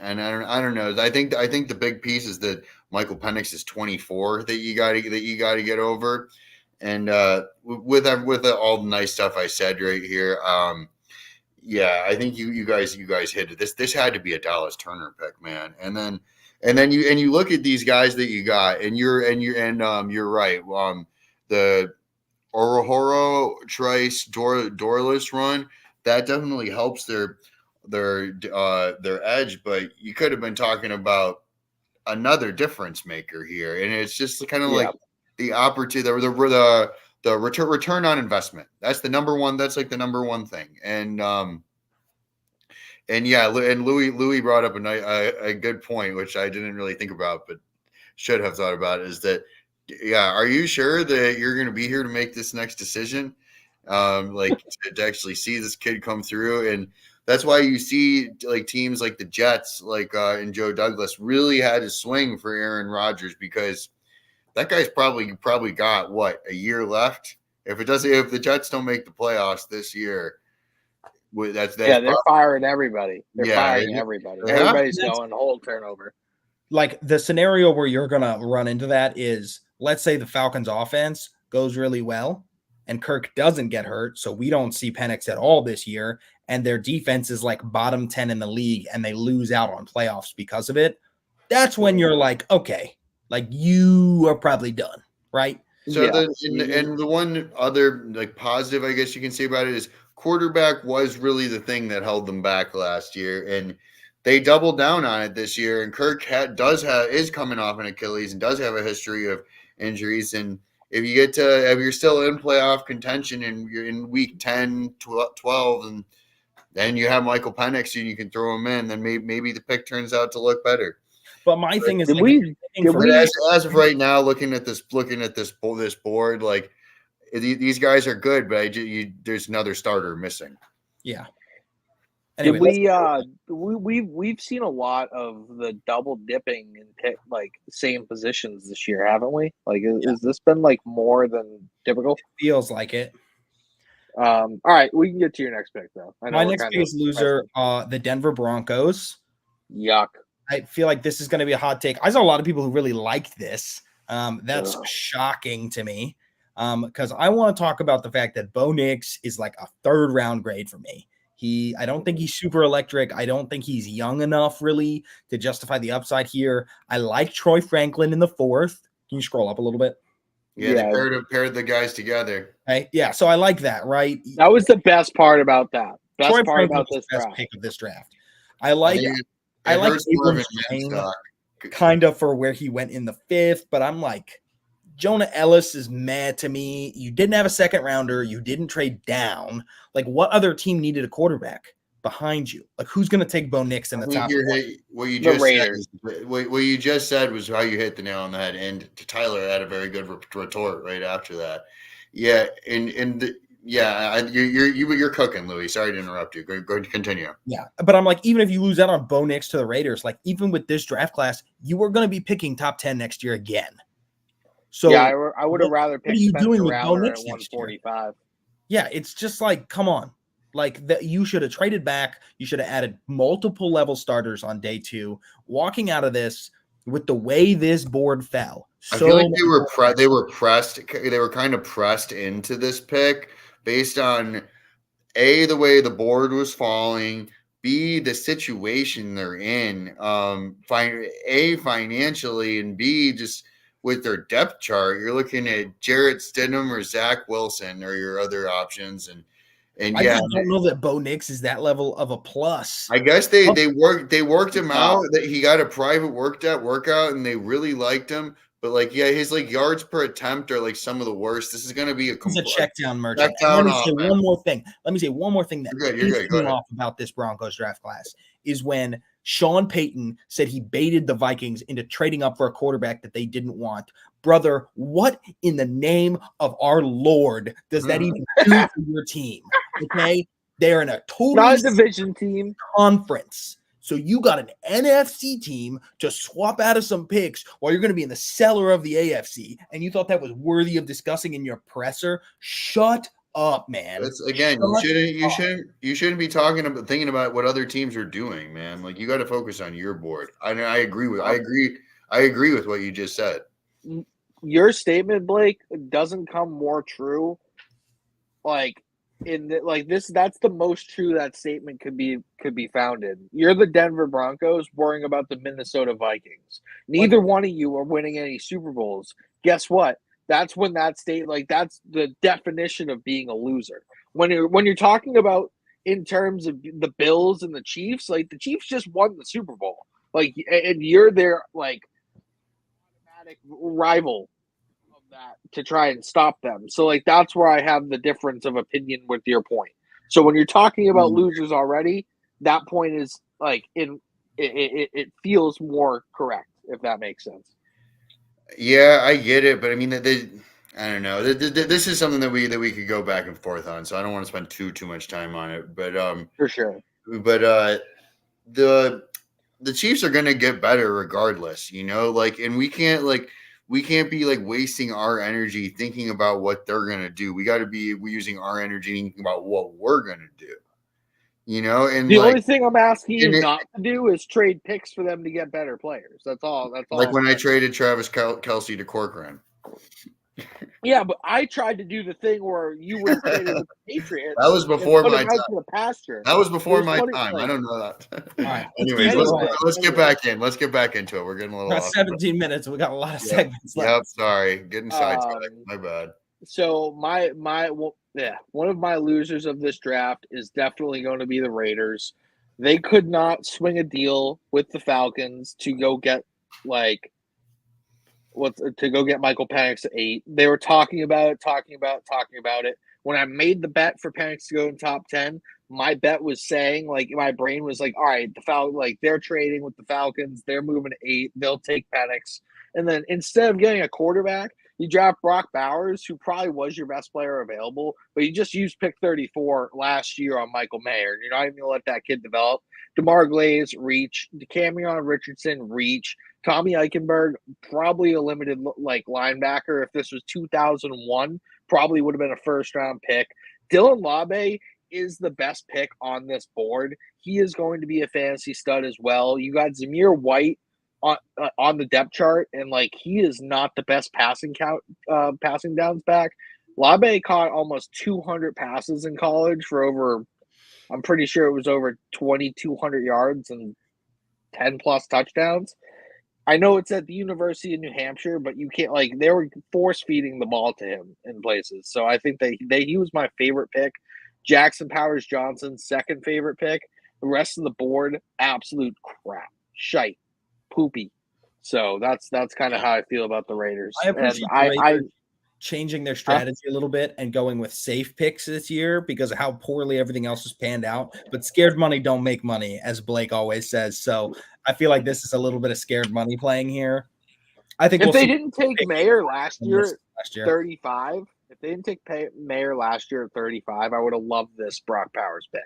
I don't know. I think the big piece is that Michael Penix is 24 that you got to get over. And with all the nice stuff I said right here, yeah, I think you guys hit it. This had to be a Dallas Turner pick, man. And then you look at these guys that you got, and you're right. The Orohoro, Trice, Dorless run that definitely helps their edge, but you could have been talking about another difference maker here, and it's just kind of like the opportunity, the return on investment. That's the number one. That's like the number one thing, and yeah, and Louie brought up a good point, which I didn't really think about, but should have thought about, is that, yeah, are you sure that you're going to be here to make this next decision? Like to actually see this kid come through. And that's why you see like teams like the Jets, like and Joe Douglas really had to swing for Aaron Rodgers, because that guy's probably got a year left. If the Jets don't make the playoffs this year, they're firing everybody. Everybody's going whole turnover. Like the scenario where you're going to run into that is, let's say the Falcons offense goes really well and Kirk doesn't get hurt, so we don't see Penix at all this year, and their defense is like bottom 10 in the league and they lose out on playoffs because of it. That's when you're like, okay, like you are probably done, right? So the one other like positive I guess you can say about it is quarterback was really the thing that held them back last year, and they doubled down on it this year. And Kirk is coming off an Achilles and does have a history of injuries. And if you're still in playoff contention and you're in week 10, 12, and then you have Michael Penix and you can throw him in, then maybe the pick turns out to look better. But my thing is, as of right now, looking at this board, like these guys are good, but there's another starter missing. Yeah. Anyway, we've seen a lot of the double dipping and pick like same positions this year, haven't we? Like, has this been like more than typical? Feels like it. All right, we can get to your next pick though. My next biggest loser, the Denver Broncos. Yuck. I feel like this is going to be a hot take. I saw a lot of people who really liked this. That's shocking to me. because I want to talk about the fact that Bo Nix is like a 3rd round grade for me. I don't think he's super electric. I don't think he's young enough really to justify the upside here. I like Troy Franklin in the 4th. Can you scroll up a little bit? Yeah, they paired the guys together. Okay. Yeah, so I like that, right? That was the best part about that. Troy Best part Franklin about was this the best draft. pick of this draft. I like hurts Abrams Marvin Mims, kind of for where he went in the 5th, but I'm like, Jonah Ellis is mad to me. You didn't have a 2nd rounder. You didn't trade down. Like, what other team needed a quarterback behind you? Like, who's going to take Bo Nix in the top? What you just said was how you hit the nail on the head. And Tyler had a very good retort right after that. Yeah, you're cooking, Louie. Sorry to interrupt you. Go ahead, continue. Yeah, but I'm like, even if you lose out on Bo Nix to the Raiders, like even with this draft class, you were going to be picking top 10 next year again. So yeah, I would have rather picked Spencer Rattler at 145. Yeah, it's just like, come on. Like that, you should have traded back. You should have added multiple level starters on day 2. Walking out of this with the way this board fell, I feel like they were pressed. They were kind of pressed into this pick based on the way the board was falling, B, the situation they're in, financially, and B, just with their depth chart. You're looking at Jarrett Stidham or Zach Wilson or your other options, and I just don't know that Bo Nix is that level of a plus. I guess they worked him out. That he got a private workout, and they really liked him. But his yards per attempt are like some of the worst. This is going to be a check down merchant. Let me say one more thing. That pissed me off about this Broncos draft class is when Sean Payton said he baited the Vikings into trading up for a quarterback that they didn't want. Brother, what in the name of our Lord does that even do for your team? Okay, they're in a totally division team conference. So you got an NFC team to swap out of some picks while you're going to be in the cellar of the AFC, and you thought that was worthy of discussing in your presser? Shut up, man. You shouldn't be thinking about what other teams are doing, man. Like, you got to focus on your board. I agree with what you just said. Your statement, Blake, doesn't come more true. That's the most true that statement could be found in. You're the Denver Broncos worrying about the Minnesota Vikings. Neither one of you are winning any Super Bowls. Guess what? That's when that's the definition of being a loser. When you're talking about in terms of the Bills and the Chiefs, the Chiefs just won the Super Bowl. And you're their automatic rival of that to try and stop them. So that's where I have the difference of opinion with your point. So when you're talking about losers already, that point is it feels more correct, if that makes sense. Yeah, I get it, but I mean, I don't know. This is something that we could go back and forth on, so I don't want to spend too much time on it. But for sure. But the Chiefs are going to get better regardless, and we can't be wasting our energy thinking about what they're going to do. We got to be using our energy thinking about what we're going to do. And the only thing I'm asking you not to do is trade picks for them to get better players. That's all. When I traded Travis Kelce to Corcoran. Yeah, but I tried to do the thing where you would have traded with the Patriots. That was before my time. That was before my time. I don't know that. All right. Anyways, let's get back in. Let's get back into it. We're getting a little off. 17 minutes. We got a lot of segments left. Yep. Sorry, getting sidetracked. My bad. So one of my losers of this draft is definitely going to be the Raiders. They could not swing a deal with the Falcons to go get Michael Penix at 8. They were talking about it. When I made the bet for Penix to go in top 10, my bet was saying, my brain was all right, they're trading with the Falcons, they're moving to 8, they'll take Penix. And then instead of getting a quarterback, you draft Brock Bowers, who probably was your best player available, but you just used pick 34 last year on Michael Mayer. You're not even going to let that kid develop. DeMar Glaze, reach. Camion Richardson, reach. Tommy Eichenberg, probably a limited linebacker. If this was 2001, probably would have been a first-round pick. Dylan Labe is the best pick on this board. He is going to be a fantasy stud as well. You got Zamir White on the depth chart, and like he is not the best passing downs back. Labe caught almost 200 passes in college for over, I'm pretty sure it was over 2,200 yards and 10 plus touchdowns. I know it's at the University of New Hampshire, but you can't, like, they were force feeding the ball to him in places. So I think he was my favorite pick. Jackson Powers Johnson, second favorite pick. The rest of the board, absolute crap, shite, poopy. So that's kind of how I feel about the Raiders. I appreciate the Raiders changing their strategy a little bit and going with safe picks this year because of how poorly everything else has panned out. But scared money don't make money, as Blake always says. So I feel like this is a little bit of scared money playing here. I think if they didn't take Mayer last year, 35, if they didn't take Mayer last year at 35, I would have loved this Brock Powers pick.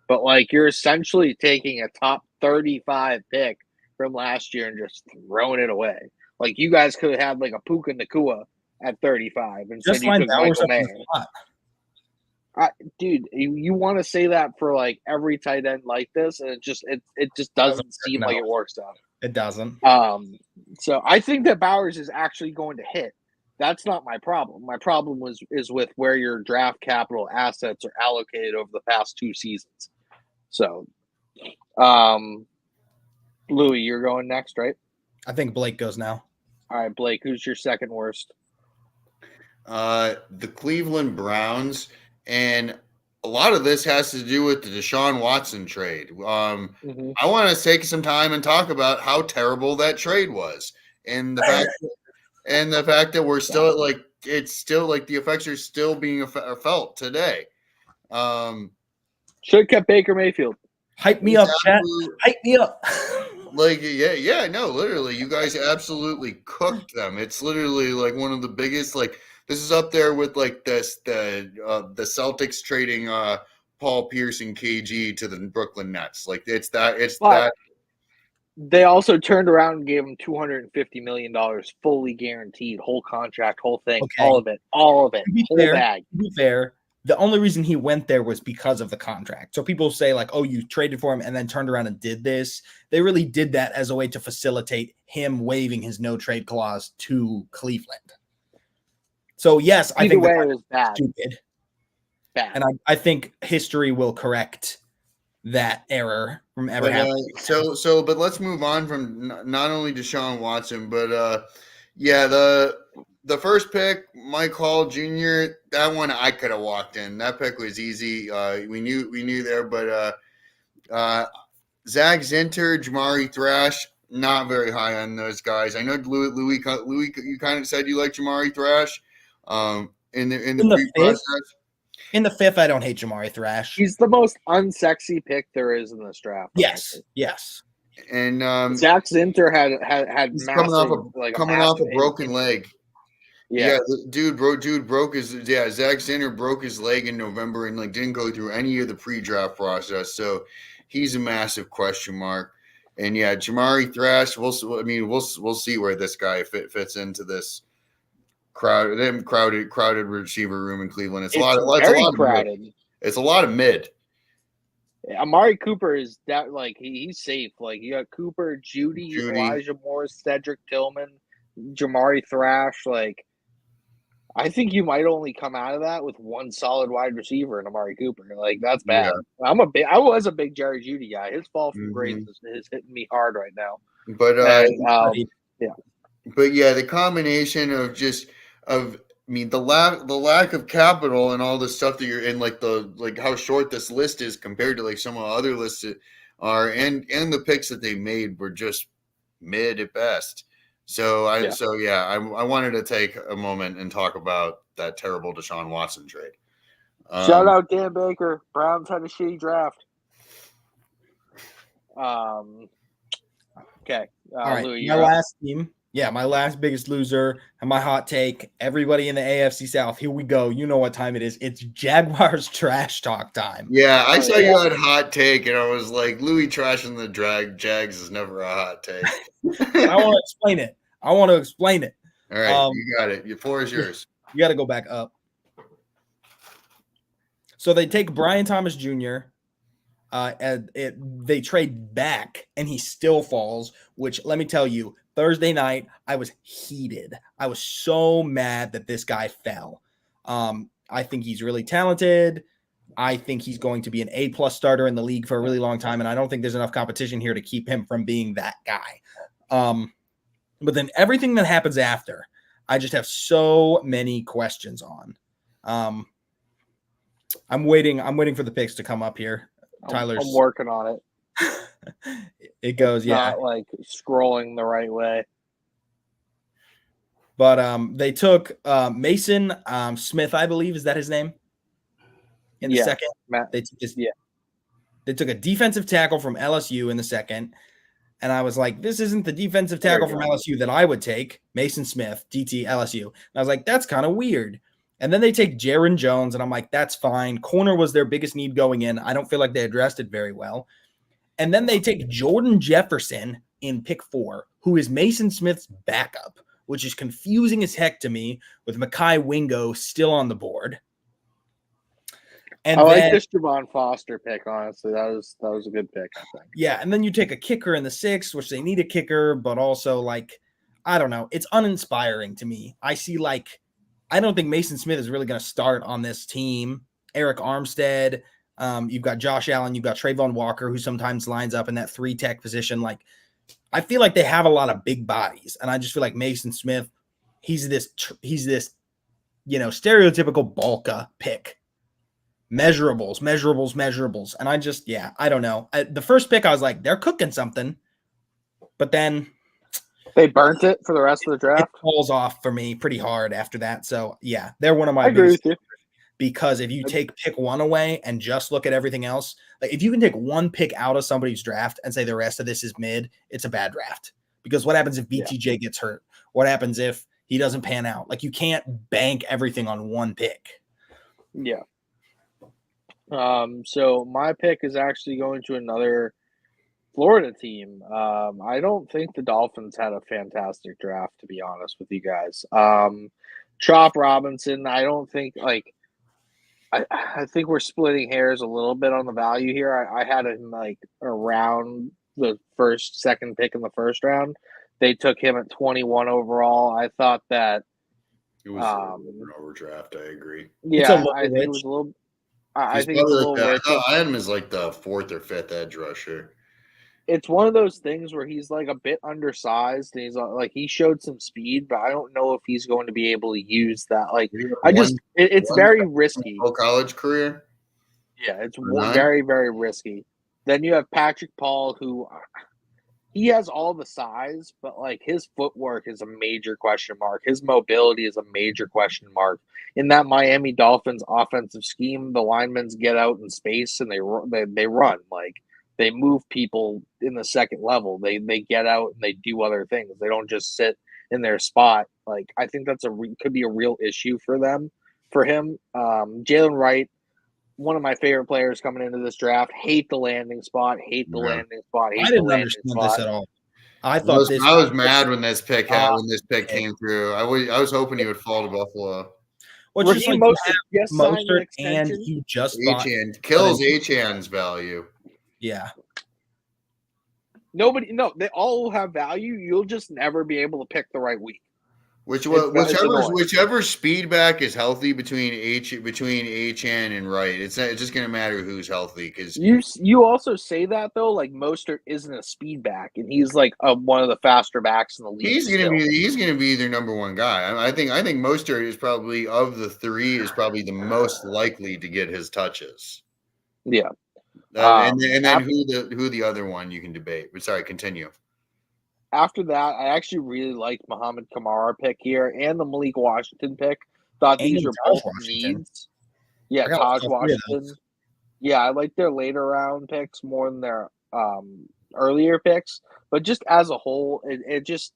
But like you're essentially taking a top 35 pick from last year and just throwing it away. Like you guys could have had like a Puka Nacua at 35 and just you took Michael Mayer. Dude, you want to say that for like every tight end like this, and it just doesn't seem like it works out. It doesn't. So I think that Bowers is actually going to hit. That's not my problem. My problem is with where your draft capital assets are allocated over the past 2 seasons. So, Louie, you're going next, right? I think Blake goes now. All right, Blake, who's your second worst? The Cleveland Browns, and a lot of this has to do with the Deshaun Watson trade. I want to take some time and talk about how terrible that trade was, and the fact that we're still at, like, it's still like the effects are still being felt today. Should have kept Baker Mayfield. Hype me up, chat. Hype me up. Like, yeah, no, literally, you guys absolutely cooked them. It's literally like one of the biggest, like, this is up there with like the Celtics trading Paul Pierce and KG to the Brooklyn Nets. Like it's that. They also turned around and gave him $250 million fully guaranteed, whole contract, whole thing, okay. all of it, whole bag. To be fair, the only reason he went there was because of the contract. So people say like, oh, you traded for him and then turned around and did this. They really did that as a way to facilitate him waiving his no trade clause to Cleveland. So yes, I think it was bad. Stupid. Bad. And I think history will correct that error from ever happening. But let's move on from not only Deshaun Watson, but the first pick, Mike Hall Jr., that one I could have walked in. That pick was easy. We knew there, but Zach Zinter, Jamari Thrash, not very high on those guys. I know Louie, you kind of said you like Jamari Thrash. In the process. In the fifth, I don't hate Jamari Thrash. He's the most unsexy pick there is in this draft. Yes. And Zach Zinter had massive, coming off a broken leg. Yeah, dude broke his Zach Zinter broke his leg in November and like didn't go through any of the pre-draft process. So he's a massive question mark. And yeah, Jamari Thrash. We'll see where this guy fits into this crowded receiver room in Cleveland. It's a lot of crowded. It's a lot of mid. Amari Cooper is that like he's safe. Like you got Cooper, Judy, Elijah Moore, Cedric Tillman, Jamari Thrash. Like I think you might only come out of that with one solid wide receiver in Amari Cooper. Like that's bad. Yeah. I was a big Jerry Judy guy. His fall from grace is hitting me hard right now. But yeah. But yeah, the combination of the lack of capital and all the stuff that you're in, like how short this list is compared to like some of the other lists that are, and the picks that they made were just mid at best. So I wanted to take a moment and talk about that terrible Deshaun Watson trade. Shout out Dan Baker. Browns had a shitty draft. Okay. All right. Louie, my last team. Yeah, my last biggest loser and my hot take. Everybody in the AFC South, here we go. You know what time it is. It's Jaguars trash talk time. Yeah, I saw you had hot take, and I was like, Louie trashing the Jags is never a hot take. I want to explain it. All right, you got it. Your floor is yours. You got to go back up. So they take Brian Thomas Jr., They trade back and he still falls, which let me tell you, Thursday night, I was heated. I was so mad that this guy fell. I think he's really talented. I think he's going to be an A-plus starter in the league for a really long time, and I don't think there's enough competition here to keep him from being that guy. But then everything that happens after, I just have so many questions on. I'm waiting for the picks to come up here. Tyler's I'm working on it. It goes, it's yeah. not like scrolling the right way. But they took Mason Smith, I believe, is that his name? In the second, they took a defensive tackle from LSU in the second, and I was like, this isn't the defensive tackle from LSU that I would take, Mason Smith, DT LSU. And I was like, that's kind of weird. And then they take Jaron Jones, and I'm like, that's fine. Corner was their biggest need going in. I don't feel like they addressed it very well. And then they take Jordan Jefferson in pick 4, who is Mason Smith's backup, which is confusing as heck to me with Mekhi Wingo still on the board. And I like this Javon Foster pick, honestly. That was a good pick, I think. Yeah, and then you take a kicker in the 6th, which they need a kicker, but also, like, I don't know. It's uninspiring to me. I don't think Mason Smith is really going to start on this team. Eric Armstead, you've got Josh Allen, you've got Trayvon Walker, who sometimes lines up in that 3 tech position. Like, I feel like they have a lot of big bodies, and I just feel like Mason Smith, he's this stereotypical Balka pick. Measurables. And I don't know. The first pick, I was like, they're cooking something. But then they burnt it for the rest of the draft. It falls off for me pretty hard after that. So, yeah, they're one of my I agree with you. Because if you take pick 1 away and just look at everything else, like if you can take 1 pick out of somebody's draft and say the rest of this is mid, it's a bad draft. Because what happens if BTJ gets hurt? What happens if he doesn't pan out? Like, you can't bank everything on 1 pick. Yeah. So my pick is actually going to another Florida team. I don't think the Dolphins had a fantastic draft, to be honest with you guys. Chop Robinson, I don't think I think we're splitting hairs a little bit on the value here. I had him like around the second pick in the first round. They took him at 21 overall. I thought that it was an overdraft. I agree. Yeah, I think it was a little. I think it's a little rich. I had him as like the 4th or 5th edge rusher. It's one of those things where he's like a bit undersized, and he's like he showed some speed, but I don't know if he's going to be able to use that. Like it's very risky. Whole college career. Yeah, it's very, very risky. Then you have Patrick Paul, who he has all the size, but like his footwork is a major question mark. His mobility is a major question mark. In that Miami Dolphins offensive scheme, the linemen get out in space and they run. Like, they move people in the second level. They get out and they do other things. They don't just sit in their spot. Like, I think that's could be a real issue for him. Jalen Wright, one of my favorite players coming into this draft. Hate the landing spot. I didn't understand this at all. I was mad when this pick came through. I was hoping he would fall to Buffalo. Well, just like Mostert and you just Achane kills Achane's value. Yeah. They all have value. You'll just never be able to pick the right week. Whichever speed back is healthy between Achane and Wright, it's just going to matter who's healthy. Because you also say that though, like Mostert isn't a speed back, and he's like one of the faster backs in the league. He's going to be their number 1 guy. I think Mostert is probably of the 3 is probably the most likely to get his touches. Yeah, and then who the other one you can debate. Sorry, continue. After that, I actually really liked Muhammad Kamara pick here and the Malik Washington pick. Thought these were both needs. Yeah, Taj Washington. Yeah, I like their later round picks more than their earlier picks. But just as a whole, it just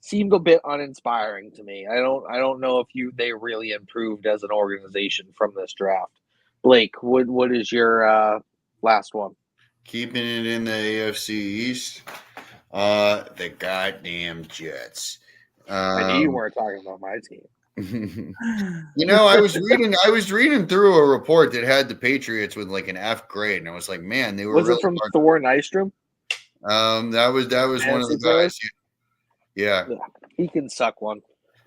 seemed a bit uninspiring to me. I don't know if they really improved as an organization from this draft. Blake, what is your last one? Keeping it in the AFC East. The goddamn Jets. I knew you weren't talking about my team. I was reading through a report that had the Patriots with like an F grade, and I was like, man, they were Was really it from hard. Thor Nystrom? That was one of the Fantasy player? guys. Yeah. Yeah, he can suck one.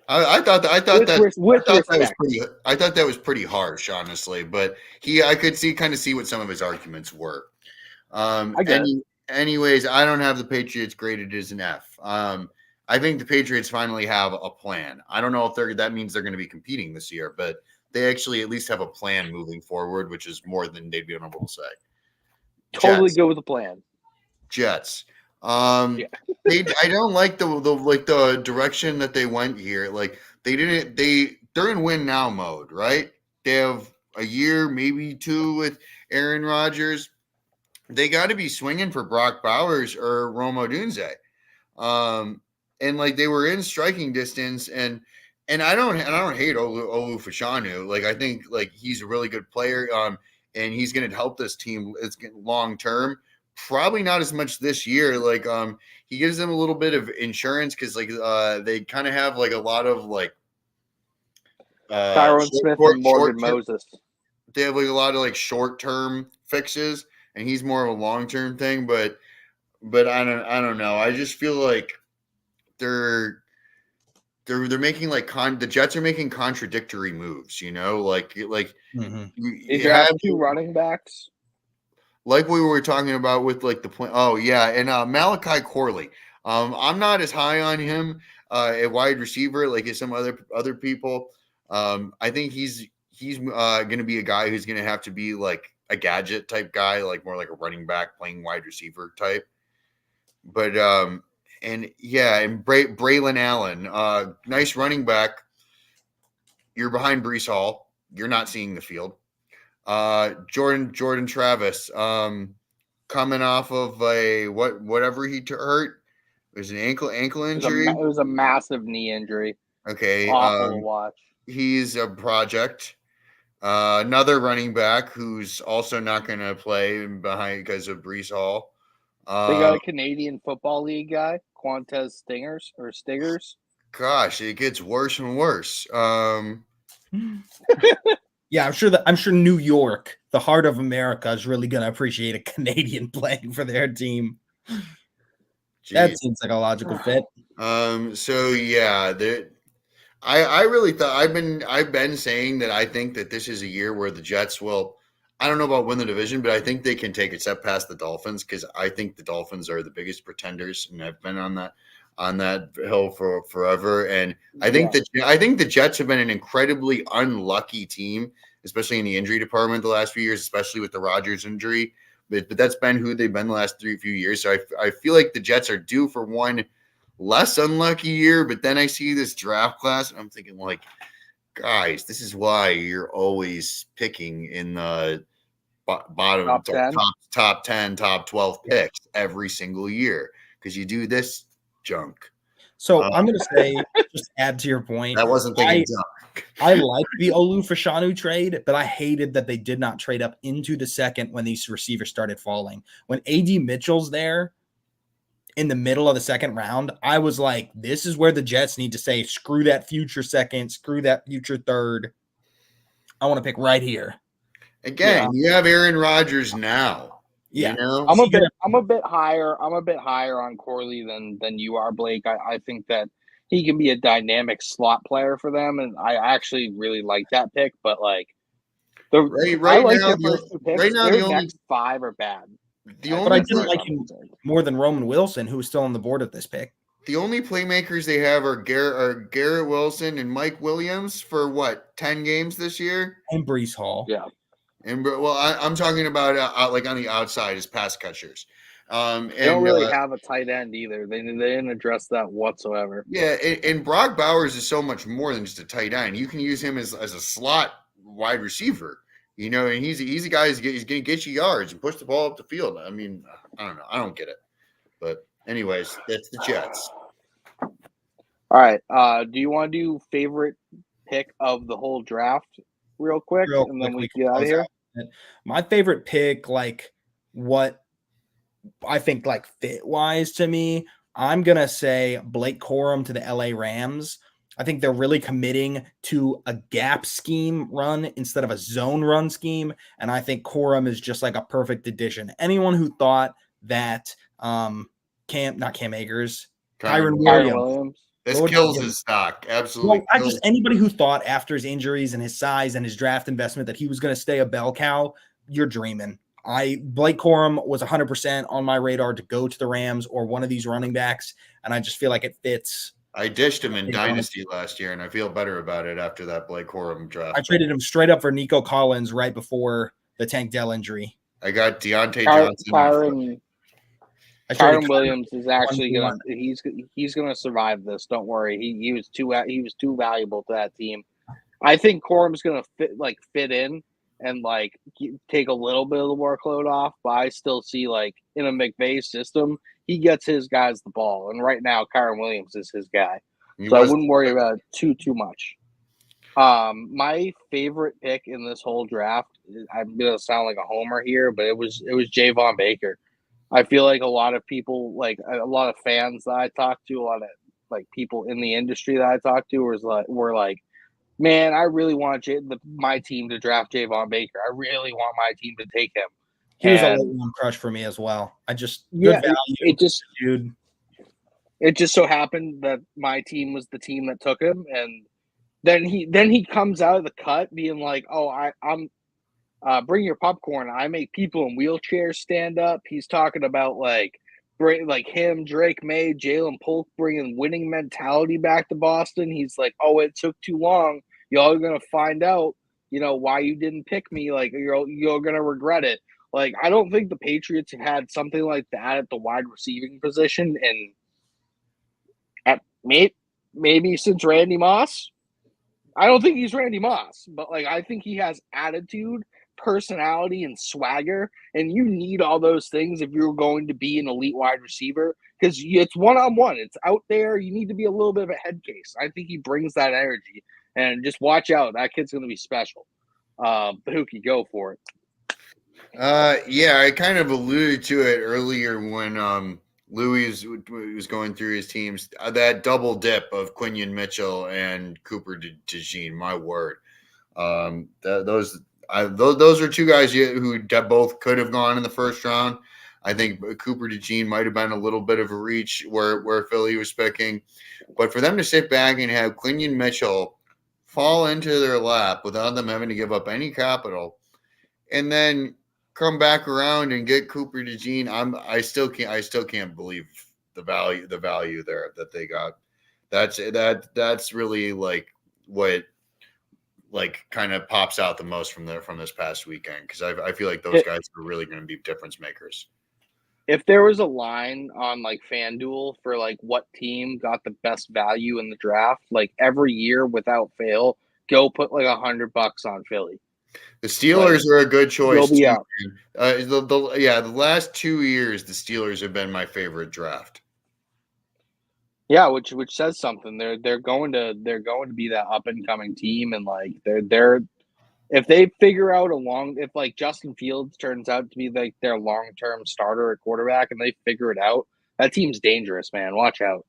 I thought With that respect. I thought that was pretty harsh, honestly. But I could see what some of his arguments were. I get it. Anyways, I don't have the Patriots graded as an F. I think the Patriots finally have a plan. I don't know if that means they're going to be competing this year, but they actually at least have a plan moving forward, which is more than they'd be able to say. Totally go with the plan. Jets. Yeah. I don't like the direction that they went here. Like they're in win now mode, right? They have a year, maybe two with Aaron Rodgers. They got to be swinging for Brock Bowers or Rome Odunze. And like they were in striking distance, and I don't hate Olu Fashanu. Like I think like he's a really good player. And he's going to help this team. It's long term. Probably not as much this year. Like he gives them a little bit of insurance because like they kind of have like a lot of like Tyron Smith and Morgan Moses. They have like a lot of like short term fixes, and he's more of a long term thing. But I don't know. I just feel like they're making like the Jets are making contradictory moves. You know, like Mm-hmm. You have two running backs. Like we were talking about with like the point. Oh yeah, and Malachi Corley. I'm not as high on him at wide receiver like as some other people. I think he's going to be a guy who's going to have to be like a gadget type guy, like more like a running back playing wide receiver type. But and Braylon Allen, nice running back. You're behind Breece Hall. You're not seeing the field. Jordan Travis, coming off of a whatever he hurt. It was an ankle injury. It was a massive knee injury. Okay. Awful to watch. He's a project. Another running back who's also not going to play behind because of Breece Hall. They got a Canadian Football League guy, Qantas Stingers. Gosh, it gets worse and worse. Yeah, I'm sure New York, the heart of America, is really going to appreciate a Canadian playing for their team. Jeez. That seems like a logical fit. So yeah, I really thought I've been saying that I think that this is a year where the Jets will. I don't know about win the division, but I think they can take a step past the Dolphins because I think the Dolphins are the biggest pretenders, and I've been on that hill for forever. And I think the Jets have been an incredibly unlucky team, especially in the injury department the last few years, especially with the Rodgers injury. But that's been who they've been the last few years. So I feel like the Jets are due for one less unlucky year. But then I see this draft class, and I'm thinking like, guys, this is why you're always picking in the bottom top 10, top 12 picks every single year because you do this junk. So I'm going to say, just add to your point. That wasn't thinking junk. I like the Olu Fashanu trade, but I hated that they did not trade up into the second when these receivers started falling. When A.D. Mitchell's there in the middle of the second round, I was like, this is where the Jets need to say, screw that future second, screw that future third. I want to pick right here. Again, you have Aaron Rodgers now. Yeah, you know? I'm a bit higher on Corley than you are, Blake. I think that he can be a dynamic slot player for them, and I actually really like that pick. But like right now, the next five are bad. But I didn't like him more than Roman Wilson, who was still on the board at this pick. The only playmakers they have are Garrett Wilson and Mike Williams for 10 games this year, and Breece Hall. Yeah. And well, I'm talking about like on the outside as pass catchers. They don't really have a tight end either. They didn't address that whatsoever. Yeah, and Brock Bowers is so much more than just a tight end. You can use him as a slot wide receiver, you know, and he's a guy who's going to get you yards and push the ball up the field. I mean, I don't know. I don't get it. But anyways, that's the Jets. All right. Do you want to do favorite pick of the whole draft real quick, and then we get out of here? My favorite pick, like what I think like fit wise to me, I'm gonna say Blake Corum to the LA Rams. I think they're really committing to a gap scheme run instead of a zone run scheme. And I think Corum is just like a perfect addition. Anyone who thought that not Cam Akers, Kyron Williams. This kills his stock. Absolutely. Well, anybody who thought after his injuries and his size and his draft investment that he was going to stay a bell cow, you're dreaming. Blake Corum was 100% on my radar to go to the Rams or one of these running backs, and I just feel like it fits. I dished him in Dynasty last year, and I feel better about it after that Blake Corum draft. I traded him straight up for Nico Collins right before the Tank Dell injury. I got Deontay Johnson. Kyron Williams is actually he's gonna survive this. Don't worry. He was too valuable to that team. I think Corum's gonna fit in and take a little bit of the workload off, but I still see in a McVay system, he gets his guys the ball, and right now Kyron Williams is his guy, so I wouldn't worry about it too much. My favorite pick in this whole draft, I'm gonna sound like a homer here, but it was Javon Baker. I feel like a lot of people, a lot of fans that I talked to, a lot of people in the industry that I talked to were like, man, I really want my team to draft Javon Baker. I really want my team to take him. He was a late one crush for me as well. Good value, it just so happened that my team was the team that took him, and then he comes out of the cut being like, "Oh, I'm bring your popcorn. I make people in wheelchairs stand up." He's talking about him, Drake May, Jalen Polk bringing winning mentality back to Boston. He's like, "Oh, it took too long. Y'all are gonna find out, why you didn't pick me. You're gonna regret it." I don't think the Patriots have had something like that at the wide receiving position, and maybe since Randy Moss. I don't think he's Randy Moss, but I think he has attitude, personality, and swagger, and you need all those things if you're going to be an elite wide receiver, because it's one-on-one. It's out there. You need to be a little bit of a head case. I think he brings that energy, and just watch out. That kid's going to be special. Bahookie, go for it. Yeah, I kind of alluded to it earlier when Louie was going through his teams. That double dip of Quinion Mitchell and Cooper DeJean, my word. Those are two guys who both could have gone in the first round. I think Cooper DeJean might have been a little bit of a reach where Philly was picking. But for them to sit back and have Quinion Mitchell fall into their lap without them having to give up any capital, and then come back around and get Cooper DeJean, I still can't believe the value there that they got. That's really what kind of pops out the most from this past weekend, because I feel like those guys are really going to be difference makers. If there was a line on FanDuel for what team got the best value in the draft, every year without fail, go put $100 on Philly. The Steelers are a good choice. You'll be out. The last 2 years, the Steelers have been my favorite draft. Yeah, which says something. They're going to be that up and coming team, and they're if they figure out if Justin Fields turns out to be their long-term starter at quarterback and they figure it out, that team's dangerous, man. Watch out.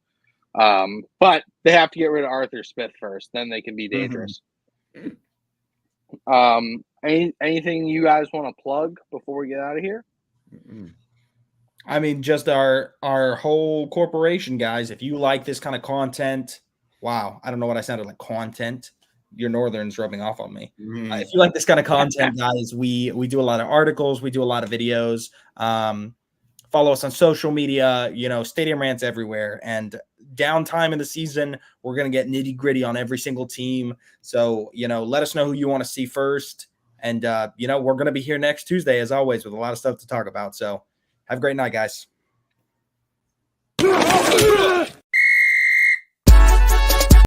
But they have to get rid of Arthur Smith first, then they can be dangerous. Mm-hmm. Anything you guys want to plug before we get out of here? I mean, just our whole corporation, guys. If you like this kind of content, wow, I don't know what I sounded like. Content, your Northern's rubbing off on me. If you like this kind of content, guys, we do a lot of articles, we do a lot of videos. Follow us on social media. Stadium Rants everywhere. And downtime in the season, we're going to get nitty gritty on every single team. So, let us know who you want to see first. And, we're going to be here next Tuesday, as always, with a lot of stuff to talk about. So have a great night, guys.